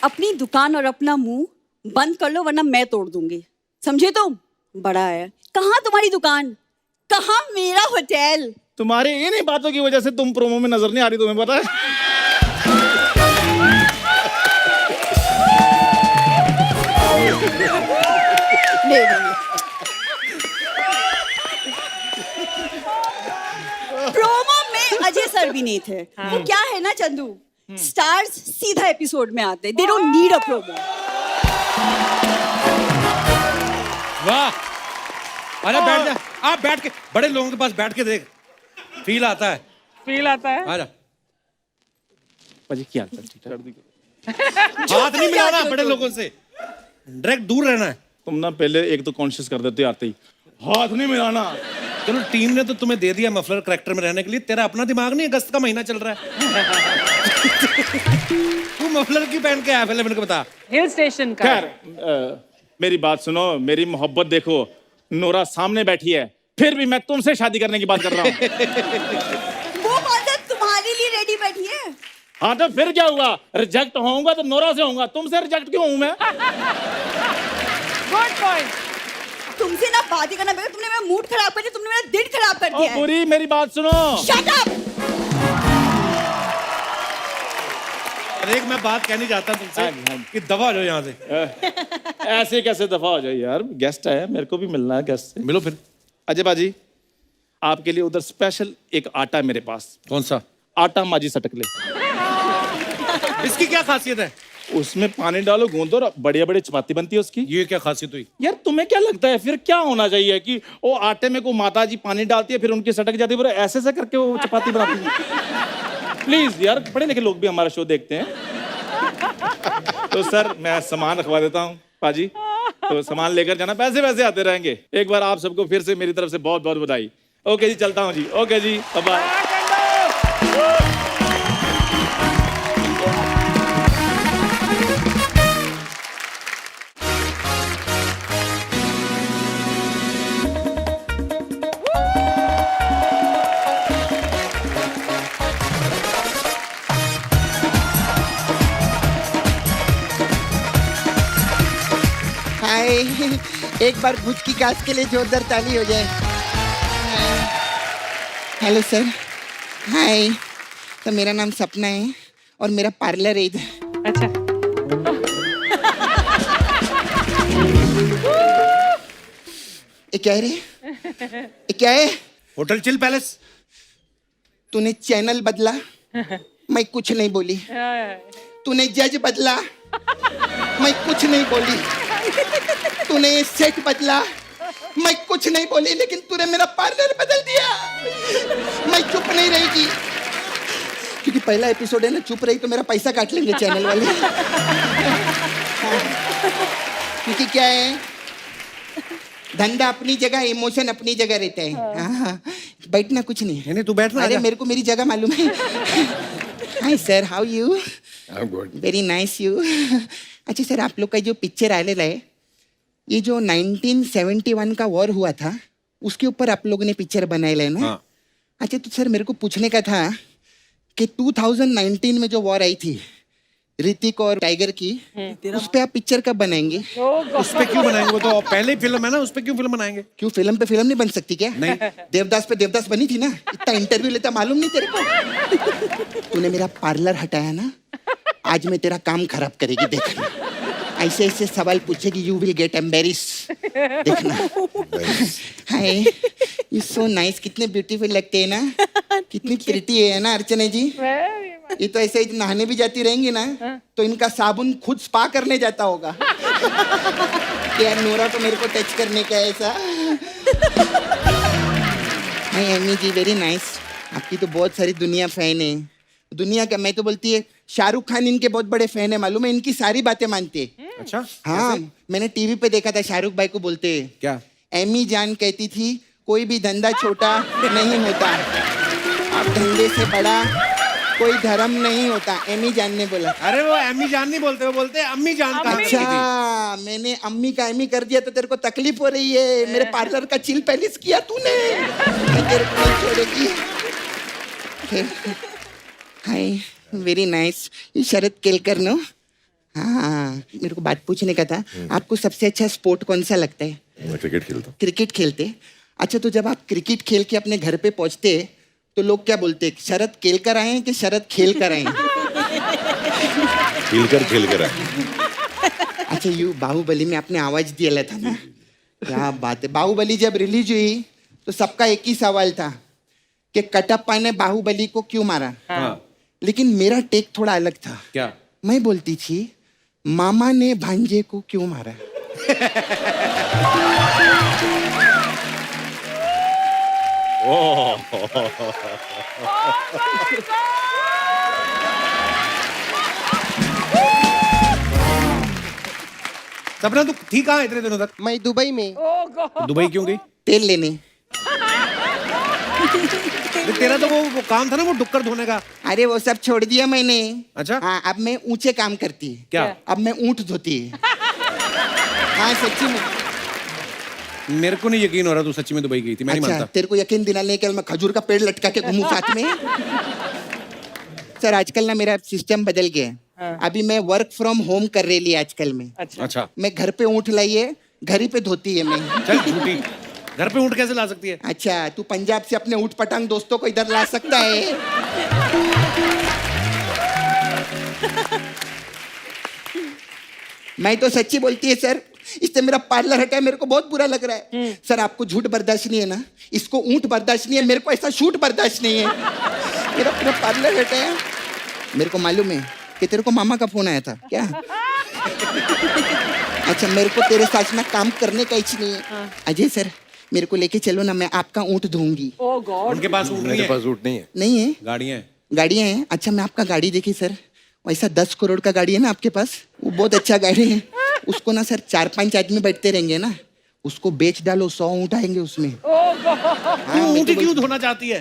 अपनी दुकान और अपना मुंह बंद कर लो, वरना मैं तोड़ दूंगी, समझे तुम? बड़ा है। कहाँ तुम्हारी दुकान, कहाँ मेरा होटल? तुम्हारी इन्हीं बातों की वजह से तुम प्रोमो में नजर नहीं आ रही, तुम्हें पता है? नहीं। प्रोमो में अजय सर भी नहीं थे। वो क्या है ना चंदू, स्टार्स सीधा एपिसोड में आते, they don't need a promo. वाह, अरे बैठ जा, आप बैठ के, बड़े लोगों के पास बैठ के देख, फील आता है। फील आता है। आजा। पाजी क्या हाल चाल? हाथ नहीं मिलाना बड़े लोगों से, डायरेक्ट दूर रहना है। तुम ना पहले एक तो कॉन्शियस कर देते आते ही, हाथ नहीं मिलाना। चलो टीम ने तो तुम्हें दे दिया मफलर करैक्टर में रहने के लिए, तेरा अपना दिमाग नहीं, अगस्त का महीना चल रहा है। तू मफलर की पहन के आया, पहले मेरे को बता। हिल स्टेशन का। खैर मेरी बात सुनो, मेरी मोहब्बत देखो। नोरा सामने बैठी है, फिर भी मैं तुमसे शादी करने की बात कर रहा हूँ। वो बात तुम्हारे लिए रेडी बैठी है। हाँ तो फिर क्या हुआ? रिजेक्ट होऊंगा तो नोरा से होऊंगा, तुमसे रिजेक्ट क्यों हूं मैं? Good point. तुमसे ना बात ही करना बेटा, तुमने मेरा मूड खराब कर दिया, तुमने मेरा दिन खराब कर दिया है। पूरी मेरी बात सुनो। Shut up. अरे एक मैं बात कहनी चाहता तुमसे कि दफा हो जाओ यहाँ से। ऐसे कैसे दफा हो जाए यार, गेस्ट आया, मेरे को भी मिलना है गेस्ट से। मिलो फिर। अजय बाजी, आपके लिए उधर स्पेशल एक आटा है मेरे पास। कौन सा आटा माजी सटकले? इसकी क्या खासियत है? उसमें पानी डालो, गूंदो और बढ़िया बड़ी चपाती बनती है उसकी। ये क्या खासियत हुई? यार तुम्हें क्या लगता है फिर क्या होना चाहिए कि वो आटे में को माता जी पानी डालती है, फिर उनकी सटक जाती है, फिर ऐसे ऐसे करके वो चपाती बनाती है? प्लीज यार, पढ़े लिखे लोग भी हमारा शो देखते हैं। तो सर मैं सामान रखवा देता हूँ पाजी, तो सामान लेकर जाना, पैसे वैसे आते रहेंगे। एक बार आप सबको फिर से मेरी तरफ से बहुत बहुत बधाई। ओके जी, चलता हूँ जी। ओके जी, बाय। हाय, एक बार भुज की कास्ट के लिए जोरदार ताली हो जाए। Hello sir. हाय, तो मेरा नाम सपना है और मेरा पार्लर है इधर। अच्छा। ये क्या है रे? ये क्या है? Hotel chill palace. तूने चैनल बदला, मैं कुछ नहीं बोली। तूने जज बदला, मैं कुछ नहीं बोली। तूने सेट बदला, मैं कुछ नहीं बोली, लेकिन तूने मेरा पार्लर बदल दिया। मैं चुप नहीं रहेगी, क्योंकि पहला एपिसोड है ना, चुप रही तो मेरा पैसा काट लेंगे चैनल वाले। क्योंकि क्या है, धंधा अपनी जगह, इमोशन अपनी जगह रहता है। हाँ, बैठना कुछ नहीं। नहीं तू बैठना। अरे मेरे को मेरी जगह मालूम है। Hi sir, how you? I am good. Very nice you. अच्छा सर, आप लोग का जो पिक्चर आने है, ये जो 1971 का वॉर हुआ था, उसके ऊपर आप लोगों ने पिक्चर बनाया है ना? हाँ। अच्छा तो सर मेरे को पूछने का था कि 2019 में जो वॉर आई थी ऋतिक और टाइगर की, उस पे आप पिक्चर कब बनाएंगे? उस पे क्यों बनाएंगे? वो तो पहले ही फिल्म है ना, उस पे क्यों फिल्म बनाएंगे? क्यों फिल्म पे फिल्म नहीं बन सकती क्या? नहीं। देवदास पे देवदास बनी थी ना, इतना इंटरव्यू लेता मालूम नहीं तेरे को? तूने मेरा पार्लर हटाया ना, आज मैं तेरा काम खराब करेगी देखना। ऐसे ऐसे सवाल पूछेगी, यू विल गेट एम्बेरिस, देखना। हाय, यू सो नाइस, कितने ब्यूटीफुल लगते हैं ना, कितनी प्रिटी है ना अर्चना जी। ये तो ऐसे ही नहाने भी जाती रहेंगी ना, तो इनका साबुन खुद स्पा करने जाता होगा। यार नोरा तो मेरे को टच करने का ऐसा। हाय एमी जी, वेरी नाइस। आपकी तो बहुत सारी दुनिया फैन है। दुनिया का, मैं तो बोलती है शाहरुख खान इनके बहुत बड़े फैन है, मालूम है? इनकी सारी बातें मानते हैं। अच्छा। हाँ, मैंने टीवी पे देखा था, शाहरुख भाई को बोलते हैं क्या? एमी जान कहती थी कोई भी धंधा छोटा नहीं होता और धंधे से बड़ा कोई धर्म नहीं होता। एमी जान ने बोला। अरे वो अम्मी जान नहीं बोलते, वो बोलते हैं अम्मी जान। कहाँ गई थी? अच्छा, मैंने अम्मी का एमी कर दिया तो तेरे को तकलीफ हो रही है। मेरे पार्लर का चिल पैलेस किया तूने, मैं तेरे को नहीं छोड़ेगी। हाय, वेरी नाइस। ये शरद केलकर नो? हाँ, मेरे को बात पूछने का था, आपको सबसे अच्छा स्पोर्ट कौन सा लगता है? मैं क्रिकेट खेलता हूँ। क्रिकेट खेलते? अच्छा, तो जब आप क्रिकेट खेल के अपने घर पे पहुंचते तो लोग क्या बोलते हैं, शरद खेल कर आए हैं कि शरद खेल कर आए हैं? खेल कर आए। अच्छा, यू बाहुबली में आपने आवाज दिया था ना, क्या बात है। बाहुबली जब रिलीज हुई तो सबका एक ही सवाल था कि कटप्पा ने बाहुबली को क्यों मारा। हाँ। लेकिन मेरा टेक थोड़ा अलग था। क्या? मैं बोलती थी मामा ने भांजे को क्यों मारा। सपना तू थी कहाँ इतने दिनों तक? मैं दुबई में। दुबई क्यों गई? तेल लेने। तेरा तो वो काम था ना, वो डुक्कर धोने का। अरे वो सब छोड़ दिया मैंने। अच्छा। हाँ, अब मैं ऊंचे काम करती। क्या? अब मैं ऊंट धोती। हाँ सच्ची में। मेरे को नहीं यकीन हो रहा तू सच्ची में दुबई गई थी। मैं नहीं अच्छा, मानता। तेरे को यकीन दिलाने के लिए मैं खजूर का पेड़ लटका के घूमूं साथ में। सर आजकल ना मेरा सिस्टम बदल गया है। अभी मैं वर्क फ्रॉम होम कर रही आजकल में। अच्छा। मैं घर पे ऊँट लाइए, घर ही पे धोती है मैं। चल झूठी, घर पे ऊँट कैसे ला सकती है? अच्छा, तू पंजाब से अपने ऊँट पटांग दोस्तों को इधर ला सकता है? मैं तो सच्ची बोलती है सर, इससे मेरा पार्लर हटा है, मेरे को बहुत बुरा लग रहा है। सर आपको झूठ बर्दाश्त नहीं है ना, इसको ऊँट बर्दाश्त नहीं है, मेरे को ऐसा शूट बर्दाश्त नहीं है। मेरा पूरा पार्लर हटा है। मेरे को मालूम है कि तेरे को मामा का फोन आया था क्या? अच्छा, मेरे को तेरे साथ ना काम करने का इच्छा नहीं है। अजय सर, मेरे को लेके चलो ना, मैं आपका ऊँट धोऊंगी। ओह गॉड। उनके पास ऊँट नहीं मेरे है? पास ऊँट नहीं है। नहीं है? गाड़ियाँ हैं। गाड़ियाँ हैं? अच्छा, मैं आपका गाड़ी देखी सर, वैसा 10 करोड़ का गाड़ी है ना आपके पास, वो बहुत अच्छा गाड़ी है। उसको ना सर 4-5 आदमी बैठते रहेंगे ना, उसको बेच डालो, 100 ऊँट आएंगे उसमें। तू ऊँट क्यों धोना चाहती है?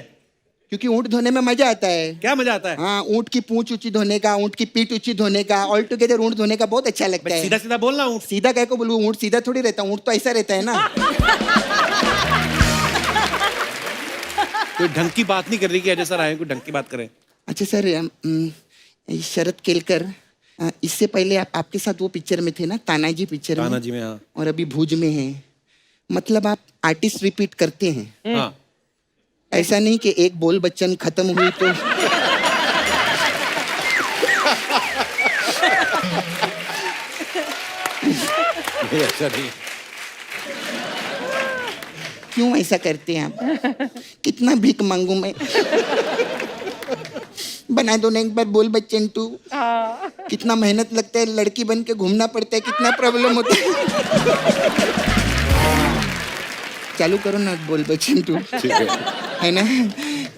क्योंकि ऊँट धोने में मजा आता है। क्या मजा आता है? हाँ, ऊँट की पूंछ ऊंची धोने का, ऊँट की पीठ ऊंची धोने का, ऑल टुगेदर ऊँट धोने का बहुत अच्छा लगता है। सीधा सीधा बोलना। ऊँट सीधा कह को बोलूं? ऊँट सीधा थोड़ी रहता, ऊँट तो ऐसा रहता है ना। कोई ढंग की बात नहीं कर रही कि अजय सर आए, कोई ढंग की बात करें। अच्छा सर, शरद केलकर, इससे पहले आपके साथ वो पिक्चर में थे ना, तानाजी पिक्चर में। तानाजी में, हाँ। और अभी भुज में है, मतलब आप आर्टिस्ट रिपीट करते हैं। हाँ। ऐसा नहीं कि एक बोल बच्चन खत्म हुई तो नहीं, ऐसा नहीं। क्यों ऐसा करते हैं आप? कितना भीख मांगू मैं? बना दो ना एक बार बोल बच्चन टू। कितना मेहनत लगता है, लड़की बन के घूमना पड़ता है, कितना प्रॉब्लम होता है। चालू करो ना बोल बच्चन टू, है ना?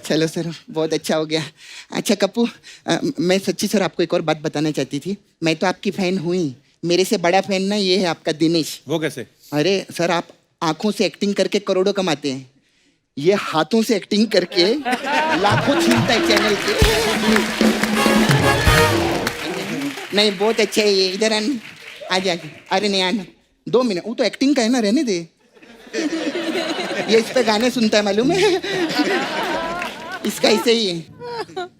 चलो सर, बहुत अच्छा हो गया। अच्छा कप्पू, मैं सच्ची सर आपको एक और बात बताना चाहती थी। मैं तो आपकी फैन हुई, मेरे से बड़ा फैन ना ये है आपका दिनेश। वो कैसे? अरे सर, आप आंखों से एक्टिंग करके करोड़ों कमाते हैं, ये हाथों से एक्टिंग करके लाखों छीनता है चैनल के। नहीं बहुत अच्छा है ये, इधर आना, आ जा। अरे नहीं आना, 2 मिनट, वो तो एक्टिंग का है ना, रहने दे। ये इस पे गाने सुनता है मालूम है, इसका ऐसे ही है।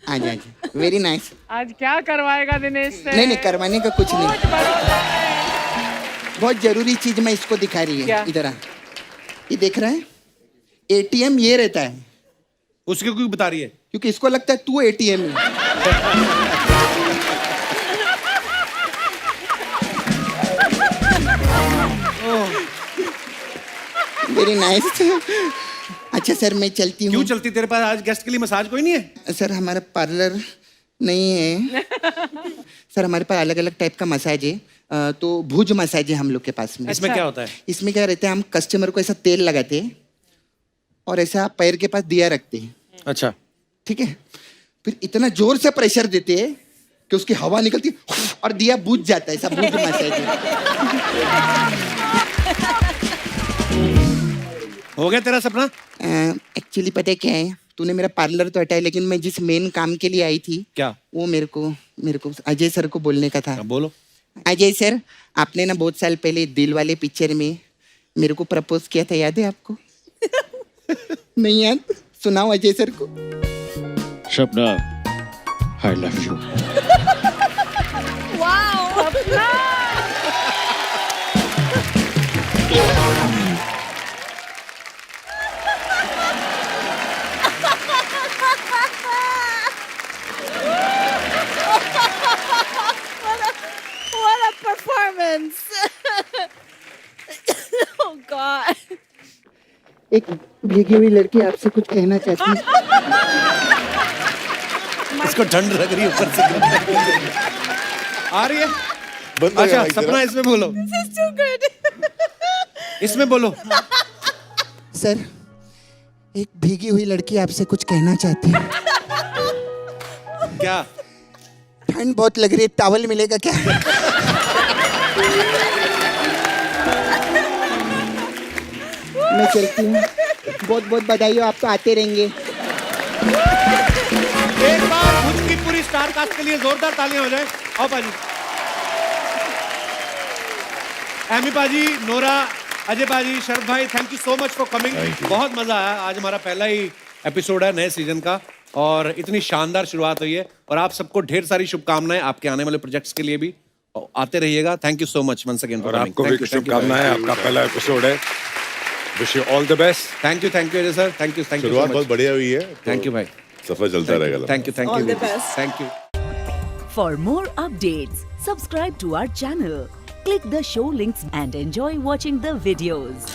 आ जा, वेरी नाइस। आज क्या करवाएगा दिनेश से? नहीं करवाने का कुछ नहीं, बहुत जरूरी चीज मैं इसको दिखा रही है। इधर आ, ये देख रहा है, एटीएम ये रहता है। उसके क्यों बता रही है? क्योंकि इसको लगता है तू एटीएम है। Very nice. अच्छा सर मैं चलती हूँ। क्यों चलती? तेरे पास आज गेस्ट के लिए मसाज कोई नहीं है? सर हमारा पार्लर नहीं है। सर हमारे पास अलग अलग टाइप का मसाज है, तो भुज मसाज है हम लोग के पास में। इसमें क्या होता है? इसमें क्या रहता है, हम कस्टमर को ऐसा तेल लगाते हैं और ऐसा पैर के पास दिया रखते हैं। अच्छा, ठीक है, फिर इतना जोर से प्रेशर देते हैं कि उसकी हवा निकलती है और दिया बुझ जाता है। ऐसा भुज मसाज है। हो गया तेरा सपना? एक्चुअली पता है क्या है, तूने मेरा पार्लर तो हटाया, लेकिन मैं जिस मेन काम के लिए आई थी, क्या? वो मेरे को अजय सर को बोलने का था। बोलो। अजय सर, आपने ना बहुत साल पहले दिल वाले पिक्चर में मेरे को प्रपोज किया था, याद है आपको? नहीं याद? सुनाओ अजय सर को। Shabna, I love you. What a performance. Oh God. एक भीगी हुई लड़की आपसे कुछ कहना चाहती है। इसको ठंड लग रही है ऊपर से। आ रही है? बंद हो गया अच्छा माइक सपना, तेरा। इसमें बोलो। This is too good. इसमें बोलो। सर एक भीगी हुई लड़की आपसे कुछ कहना चाहती है। क्या? ठंड बहुत लग रही है, टॉवल मिलेगा क्या? मैं चलती हूँ, बहुत बहुत बधाई हो, आप तो आते रहेंगे। एक बार भुज की पूरी स्टार कास्ट के लिए जोरदार तालियां हो जाए। आओ पाजी। एमी पाजी, नोरा, अजय पाजी, शरद भाई, thank you so much for coming. बहुत मजा आया। आज हमारा पहला ही एपिसोड है नए सीजन का और इतनी शानदार शुरुआत हुई है, और आप सबको ढेर सारी शुभकामनाएं आपके आने वाले प्रोजेक्ट्स के लिए भी। और आते रहिएगा। Thank you so much once again. और आपको भी शुभकामनाएं, आपका पहला एपिसोड है। Wish you all the best. Thank you Ajay sir. Thank you शुरुआत बहुत बढ़िया हुई है। थैंक यू भाई। सफर चलता रहेगा। Thank you All the best. Thank you. For more updates, subscribe to our channel, click the show links and enjoy watching the videos.